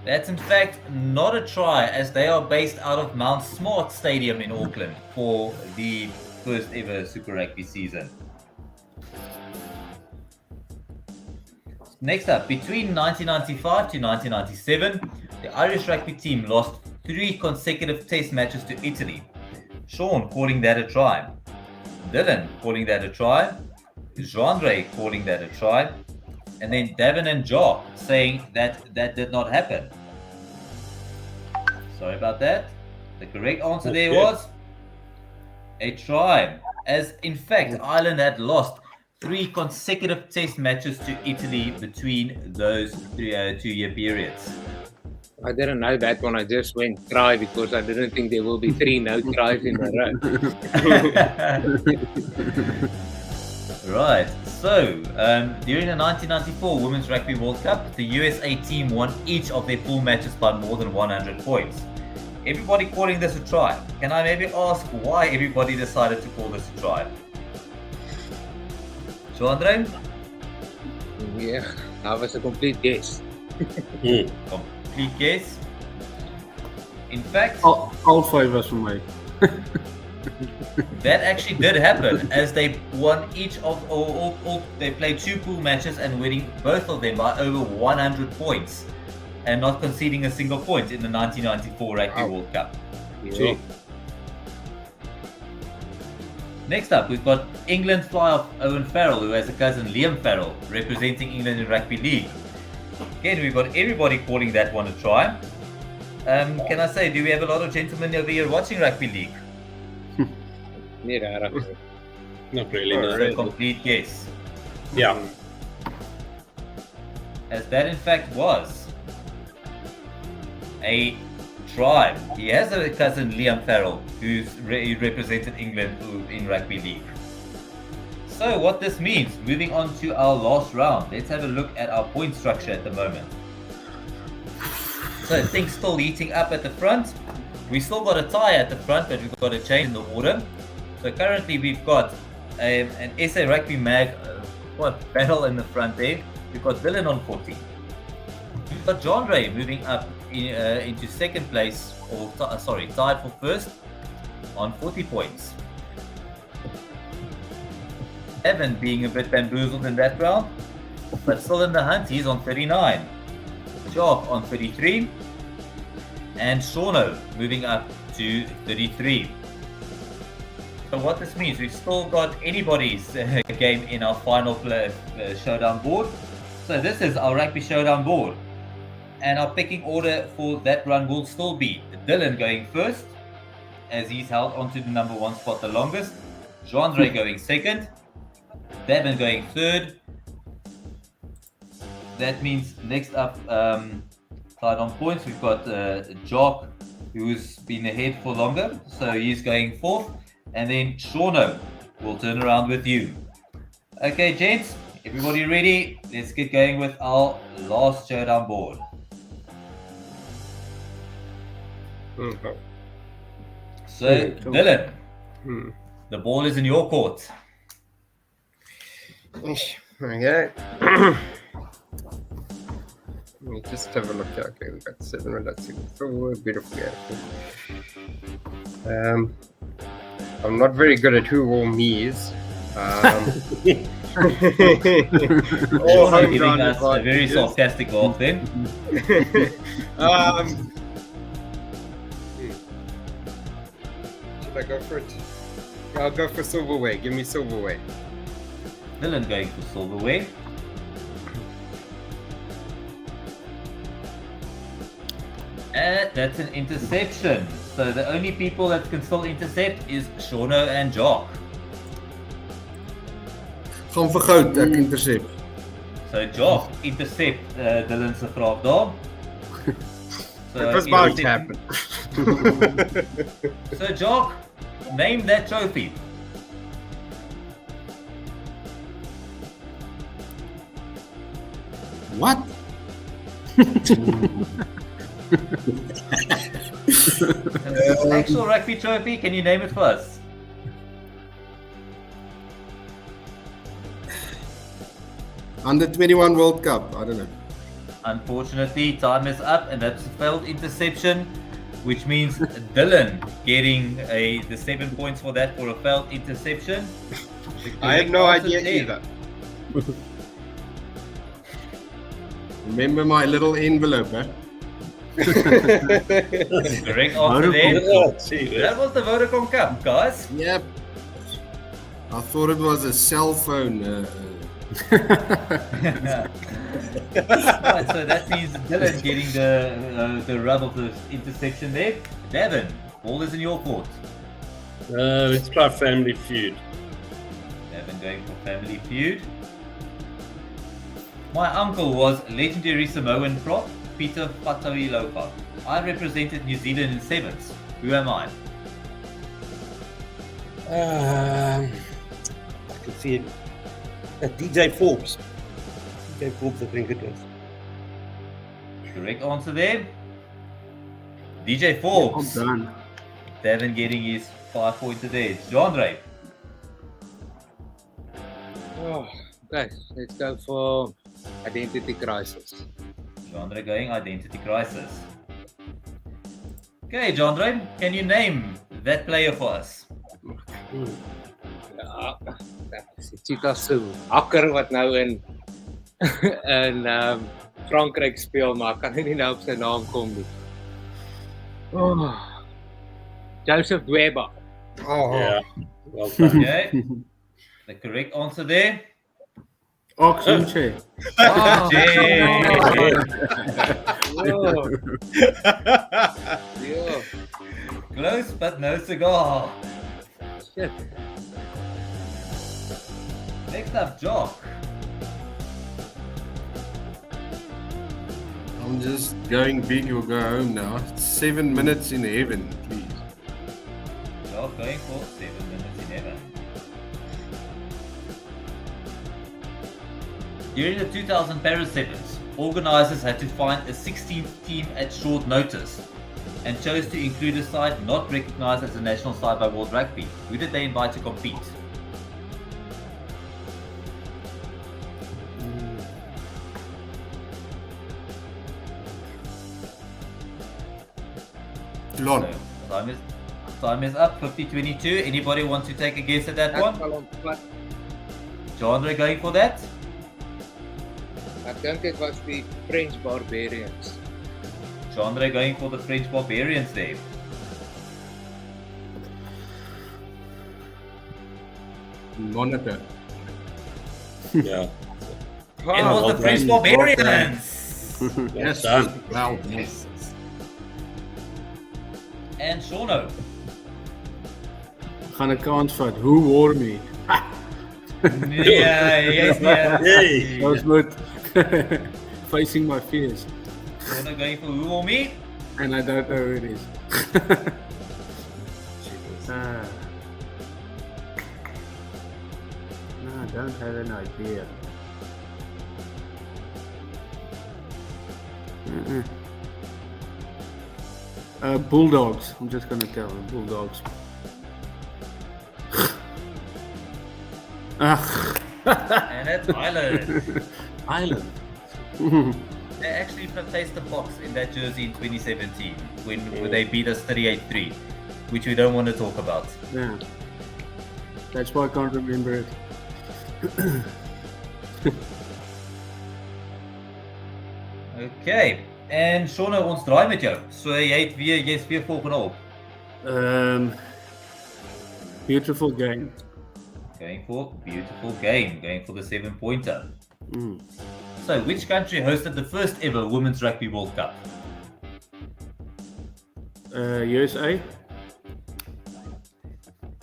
That's in fact not a try, as they are based out of Mount Smart Stadium in Auckland for the first ever Super Rugby season. Next up, between 1995 to 1997, the Irish rugby team lost 3 consecutive test matches to Italy. Sean calling that a try, Dylan calling that a try, Jean-Andre calling that a try, and then Davin and Jock saying that that did not happen. Sorry about that. The correct answer there was a try, as in fact Ireland had lost 3 consecutive test matches to Italy between those 2-year periods. I didn't know that one. I just went try because I didn't think there will be 3 no tries in a row. Right, so during the 1994 Women's Rugby World Cup, the USA team won each of their pool matches by more than 100 points. everybody calling this a try. Can I maybe ask why everybody decided to call this a try? So Andre? Yeah, that was a complete guess. Complete guess. In fact, Al 5 was vir my. that actually did happen as they won each of all they played 2 pool matches and winning both of them by over 100 points and not conceding a single point in the 1994 Rugby World Cup. Yeah. Next up, we've got England fly-off Owen Farrell, who has a cousin Liam Farrell, representing England in Rugby League. Again, we've got everybody calling that one a try. Can I say, do we have a lot of gentlemen over here watching Rugby League? Yeah, Not really, no. So complete guess. Yeah. As that in fact was a try. He has a cousin Liam Farrell who represented England in Rugby League. So what this means, moving on to our last round, let's have a look at our point structure at the moment. So things still heating up at the front. We still got a tie at the front, but we've got a change in the order. So currently we've got an SA Rugby Mag battle in the front there. We've got Dylan on 40. We've got John Ray moving up into second place, or tied for first on 40 points. Evan being a bit bamboozled in that round, but still in the hunt, he's on 39. Jock on 33. And Shauno moving up to 33. So what this means, we've still got anybody's game in our final showdown board. So this is our Rugby Showdown board. And our picking order for that run will still be Dylan going first, as he's held onto the number 1 spot the longest. Jean-Andre going second. Devin going third. That means next up, tied on points, we've got Jock, who's been ahead for longer, so he's going fourth. And then Shauno will turn around with you. Okay, gents, everybody ready? Let's get going with our last showdown board. So, Dylan, the ball is in your court. Okay. Let me just have a look here. Okay, we've got 7 relaxing. So beautiful. I'm not very good at who or me's. Giving us a very sarcastic laugh then. Should I go for it? I'll go for Silverway. Give me Silverway. Dylan going for Silverway. That's an interception. So the only people that can still intercept is Shauno and Jock. Gaan vir goud, ek intercept. So Jock intercept Dylan se vraag daar. So It was bound to happen. So Jock, name that trophy. What? Actual rugby trophy, can you name it for us? Under 21 World Cup, I don't know. Unfortunately, time is up, and that's a failed interception, which means Dylan getting the 7 points for that for a failed interception. I had no idea either. Remember my little envelope, eh? Correct answer there. That was the Vodacom Cup, guys. Yep. I thought it was a cell phone. Right, so that means Dylan getting the rub of the interception there. Devin, ball is in your court. Let's try Family Feud. Devin going for Family Feud. My uncle was legendary Samoan prop Peter Fatawilofa. I represented New Zealand in sevens. Who am I? I can see it. DJ Forbes. DJ Forbes, I think it was. Correct answer there. DJ I'm Forbes. done. Devin getting his 5-pointer there. Jandre. Oh, okay, let's go for identity crisis. Jandre going identity crisis. Okay, Jandre, can you name that player for us? Ja, dat is die Cheetah se hakker wat nou in in Frankryk speel, maar ek kan nie nou op sy naam kom nie. Oh, Joseph Weber. Oh, Yeah. Well done. Okay. The correct answer there. Oxenche. Oh, Jay. Oh. Yeah. Close, but no cigar. Shit. Next up, Jock. I'm just going big or go home now. 7 minutes in heaven, please. Jock going for 7 minutes in heaven. During the 2000 Paris Sevens, organizers had to find a 16th team at short notice and chose to include a side not recognized as a national side by World Rugby. Who did they invite to compete? Toulon. Time is up, 50-22. Anybody want to take a guess at that one? Jandre going for that? Ek dink dit was die French Barbarians. Jandre going for the French Barbarians there. Monaco. Yeah. It was the French Barbarians! Yes. done. Well, yes. And Shauno. Gaan 'n kans vat. Who wore me? Yes. Hey. That was good. Facing my fears. Shauno going for who or me? And I don't know who it is. Ah. No, I don't have an idea. Bulldogs. I'm just gonna tell them Bulldogs. And it's Ireland. Ireland. They actually placed the box in that jersey in 2017 when they beat us 38-3, which we don't want to talk about. Yeah. That's why I can't remember it. Okay. En Shauno, ons draai met jou. So jy's weer volgende op. Beautiful game. Going for beautiful game, going for the 7-pointer. Mm. So, which country hosted the first ever Women's Rugby World Cup? USA.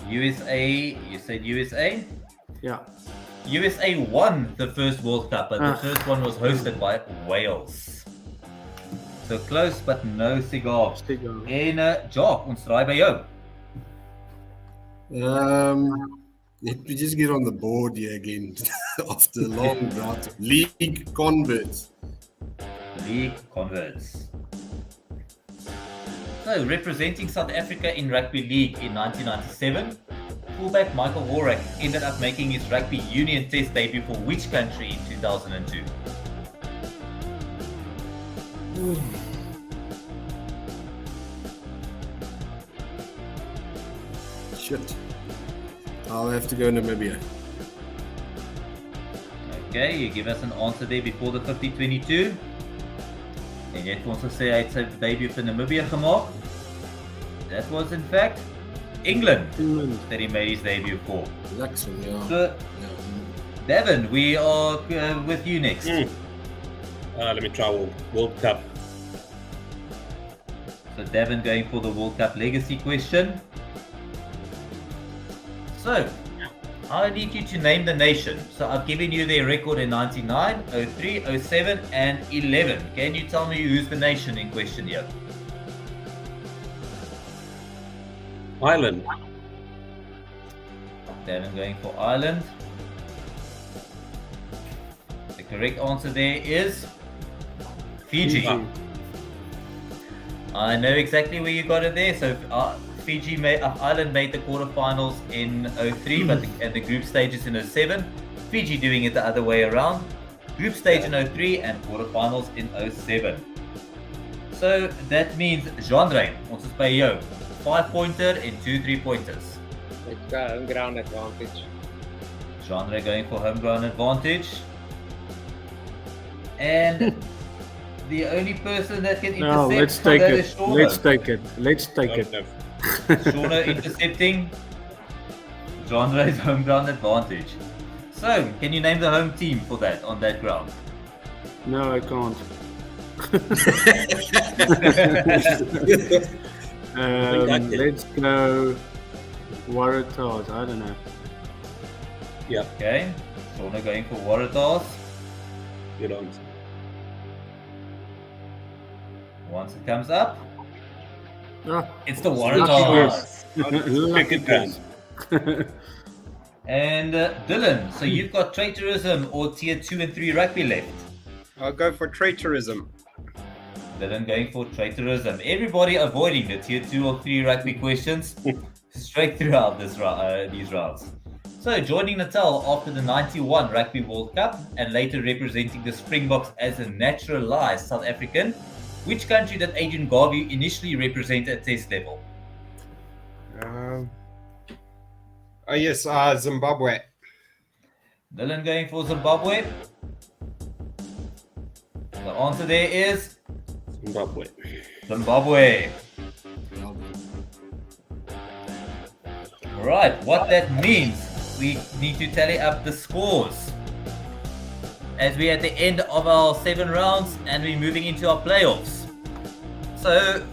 USA, you said USA? Yeah. USA won the first World Cup, but the first one was hosted by Wales. So close, but no cigar. En Jock, ons draai by jou. Let me just get on the board here again after a long drought. League converts. League converts. So, representing South Africa in Rugby League in 1997, fullback Michael Warwick ended up making his Rugby Union Test debut for which country in 2002? Shit. I'll have to go Namibia. Okay, you give us an answer there before the 50-22. En jy het ons gesê hy het sy debut vir Namibia gemaak. That was in fact England that he made his debut for. Jackson, yeah. So, Devin, we are with you next. Let me try World Cup. So Devin going for the World Cup legacy question. So, I need you to name the nation. So I've given you their record in 99, 03, 07 and 11. Can you tell me who's the nation in question here? Ireland. Devin going for Ireland. The correct answer there is Fiji. I know exactly where you got it there. So Ireland made the quarterfinals in 03, but the group stage is in 07. Fiji doing it the other way around. Group stage in 03 and quarterfinals in 07. So that means Jean-Ray, ons is by jou. 5-pointer and 2 3-pointers. Let's go home ground advantage. Jean-Ray going for home ground advantage. And the only person that can intercept No, let's take that it. is Shauna. Let's take it. Shauna intercepting. Jean-Ray's home ground advantage. So, can you name the home team for that on that ground? No, I can't. Let's go Waratahs. I don't know. Yeah, Okay, Shauna going for Waratahs. good answer. Once it comes up, Ah, it's the lucky Waratahs. lucky Cricket guess. And Dylan, so you've got traitorism or tier 2 and 3 rugby left. I'll go for traitorism. Dylan going for traitorism. Everybody avoiding the tier 2 or 3 rugby questions straight throughout these rounds. So joining Natal after the 91 Rugby World Cup and later representing the Springboks as a naturalized South African, which country did Adrian Garvey initially represent at test level? Yes, Zimbabwe. Dylan going for Zimbabwe. The answer there is Zimbabwe. Zimbabwe. Well done. Right, what that means, we need to tally up the scores as we're at the end of our 7 rounds and we're moving into our playoffs. So,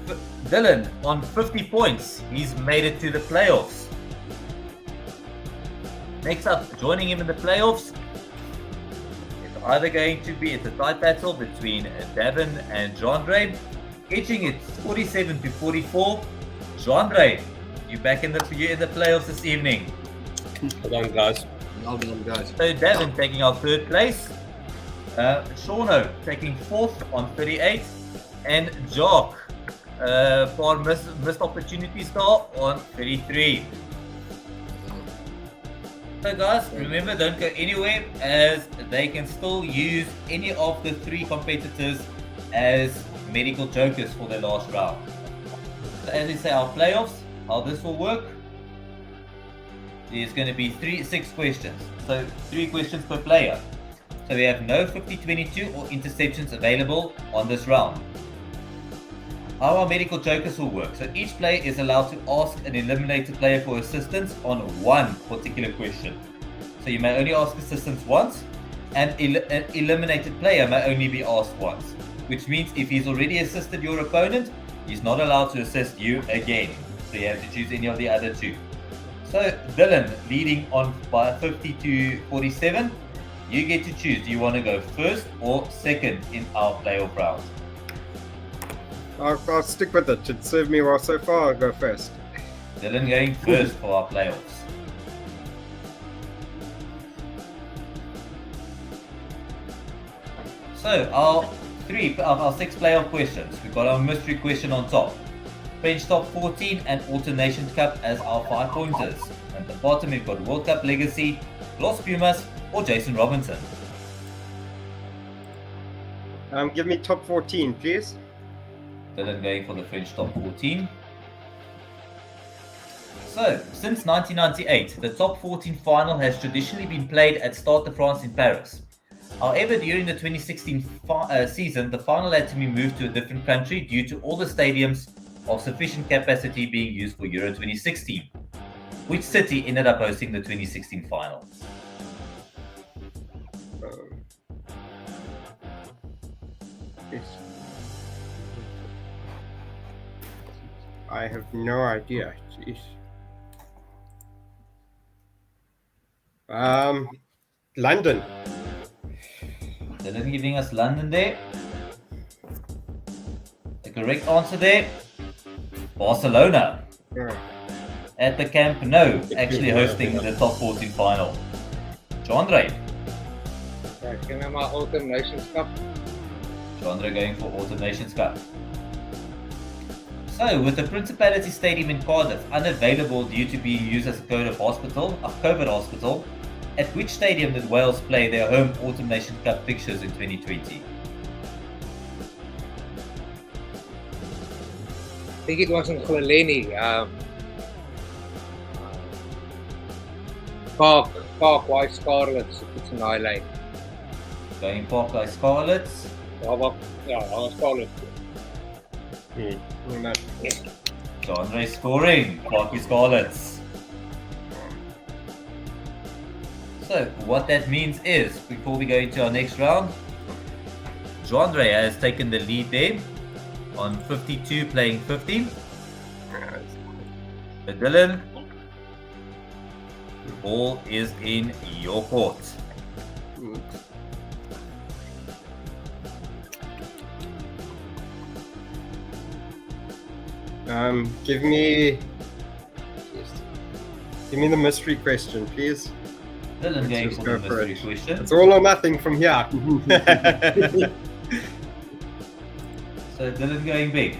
Dylan, on 50 points, he's made it to the playoffs. Next up, joining him in the playoffs, it's either going to be a tight battle between Davin and Jean-Ray. Edging it 47 to 44. Jean-Ray, you're in the playoffs this evening. Well done, guys. Well done, guys. So Davin taking our 3rd place. Shauno taking 4th on 38. And Jock for missed opportunity star on 33. So guys, remember, don't go anywhere as they can still use any of the 3 competitors as medical jokers for their last round. So as we say, our playoffs, how this will work, there's going to be 6 questions. So 3 questions per player. So we have no 50-22 or interceptions available on this round. How our medical jokers will work. So each player is allowed to ask an eliminated player for assistance on one particular question. So you may only ask assistance once, and an eliminated player may only be asked once. Which means if he's already assisted your opponent, he's not allowed to assist you again. So you have to choose any of the other 2. So Dylan leading on by 50 to 47. You get to choose. Do you want to go first or second in our playoff round? I'll stick with it. It served me well so far. I'll go first. Dylan going first for our playoffs. So our 6 playoff questions. We've got our mystery question on top. French top 14 and Alternation Cup as our 5 pointers. At the bottom we've got World Cup Legacy, Los Pumas or Jason Robinson. Give me top 14, please. Dylan going for the French top 14. So, since 1998, the top 14 final has traditionally been played at Stade de France in Paris. However, during the 2016 season, the final had to be moved to a different country due to all the stadiums of sufficient capacity being used for Euro 2016. Which city ended up hosting the 2016 final? I have no idea. Jeez. London. Dylan giving us London there. The correct answer there, Barcelona. Yeah. At the Camp Nou, actually hosting the top 14 final. Jean-Ray. Kijk, ken nou maar Autumn Nations Cup. Jean-Ray going for Autumn Nations Cup. So, with the Principality Stadium in Cardiff unavailable due to being used as a COVID hospital, at which stadium did Wales play their home Autumn Nation Cup fixtures in 2020? I think it was in Khuleni. Park Scarlets, it's an island. Going Park Scarlets. Yeah, Scarlets. Genre scoring, Park Scarlets. So, what that means is, before we go into our next round, Genre has taken the lead there on 52 playing 50. But Dylan, the ball is in your court. Give me the mystery question, please. Dylan going Let's for go the for mystery it. question. It's all or nothing from here. So Dylan going big.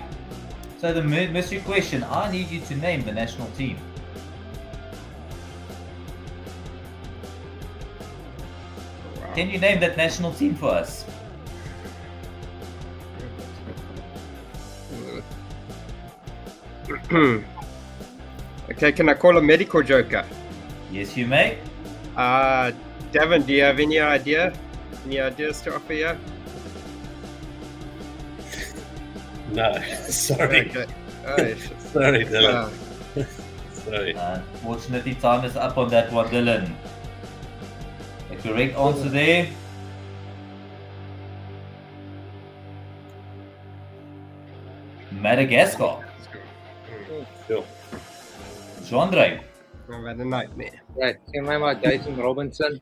So the mystery question, I need you to name the national team. Wow. Can you name that national team for us? Okay, can I call a medical joker? Yes, you may. Devin, do you have any idea? Any ideas to offer here? No, sorry. Okay. Oh, shit. Sorry, Dylan. Sorry. Unfortunately, time is up on that one, Dylan. The correct answer there. Madagascar. Sure. Genre. I've had a nightmare. Right, sê my maar Jason Robinson.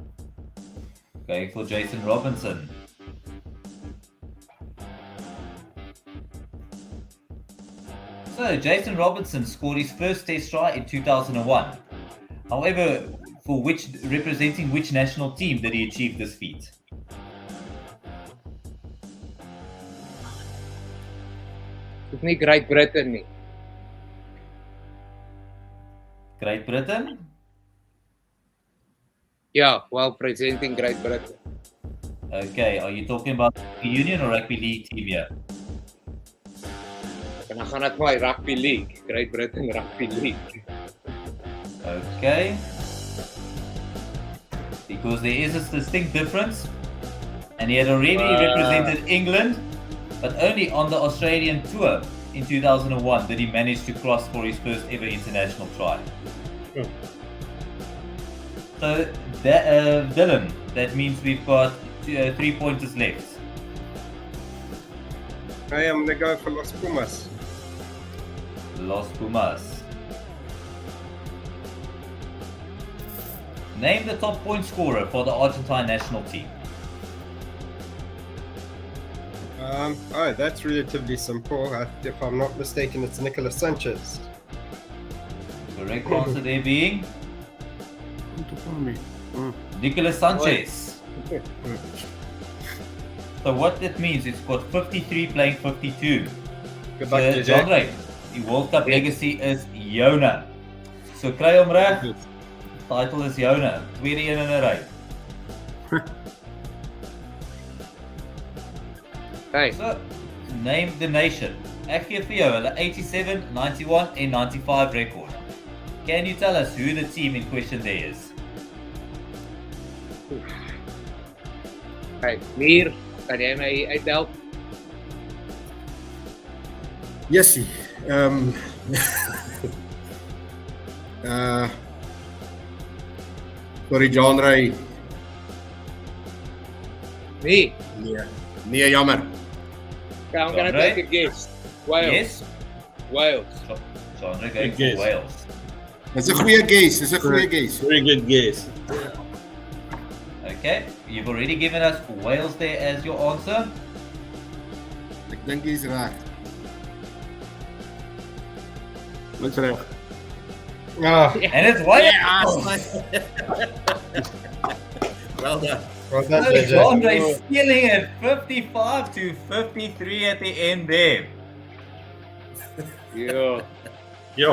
Going for Jason Robinson. So, Jason Robinson scored his first test try in 2001. However, representing which national team did he achieve this feat? It's nie Great Britain nie. Great Britain? Yeah, while presenting Great Britain. Okay, are you talking about the Union or Rugby League team here? En dan gaan dit my Rugby League, Great Britain Rugby League. Okay. Because there is a distinct difference. And he had already represented England, but only on the Australian tour in 2001 did he manage to cross for his first ever international try. So, Dylan, that means we've got 3 pointers left. Hey, I'm gonna go for Los Pumas. Los Pumas. Name the top point scorer for the Argentine national team. Oh, that's relatively simple. If I'm not mistaken, it's Nicolas Sanchez. Correct answer there being Nicolas Sanchez. So what that means, it's got 53 playing 52. Good luck, So, JJ. Genre, die World Cup legacy is joune. So kry hom reg. Title is joune. Tweede een in 'n ry. Hey, So, name the nation. Ek gee vir jou hulle 87, 91 en 95 record. Can you tell us who the team in question there is? hey, Mir, kan jy my uithelp? Yesie. Sorry, Genre. Nee. Nee, jammer. Okay, I'm gonna Alright. take a guess. Wales. Yes? Wales. Genre going Good for guess. Wales. Dis 'n goeie guess, dis 'n goeie guess. Very good guess. Okay, you've already given us Wales there as your answer. Ek dink jy's reg. Dis reg. Ah, And it's Wales! Well done. well done, So JJ. Genre stealing it 55 to 53 at the end there. Ja, Ja,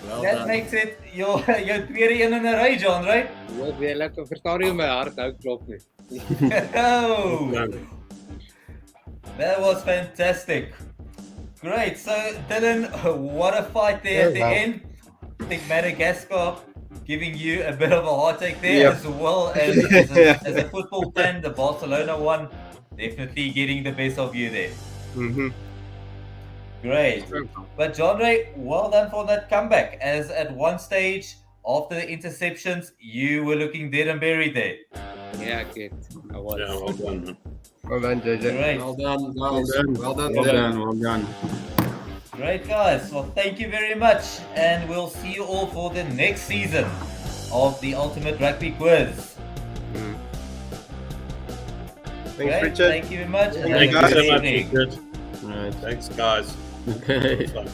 Well that done. makes it your tweede een in 'n ry, John, right? ja, weer lekker verstaan jy my hart nou klop nie. Oh, man. that was fantastic. Great. So, Dylan, what a fight there at the Yeah, wow. end. I think Madagascar giving you a bit of a heartache there, Yep. as well as a football fan. The Barcelona one definitely getting the best of you there. Mm-hmm. Great. But John Ray, well done for that comeback. As at one stage after the interceptions, you were looking dead and buried there. Ja, ek het. I was. Yeah, well done, man. Well done, JJ. Great. Well done, guys. done. Well done. Well Dylan. done, well done. Great, guys. Well, thank you very much. And we'll see you all for the next season of the Ultimate Rugby Quiz. Thanks, Great. Richard. Thank you very much. And Thank you have a so good much, evening. Richard. Right. Thanks, guys. Okay. Fun.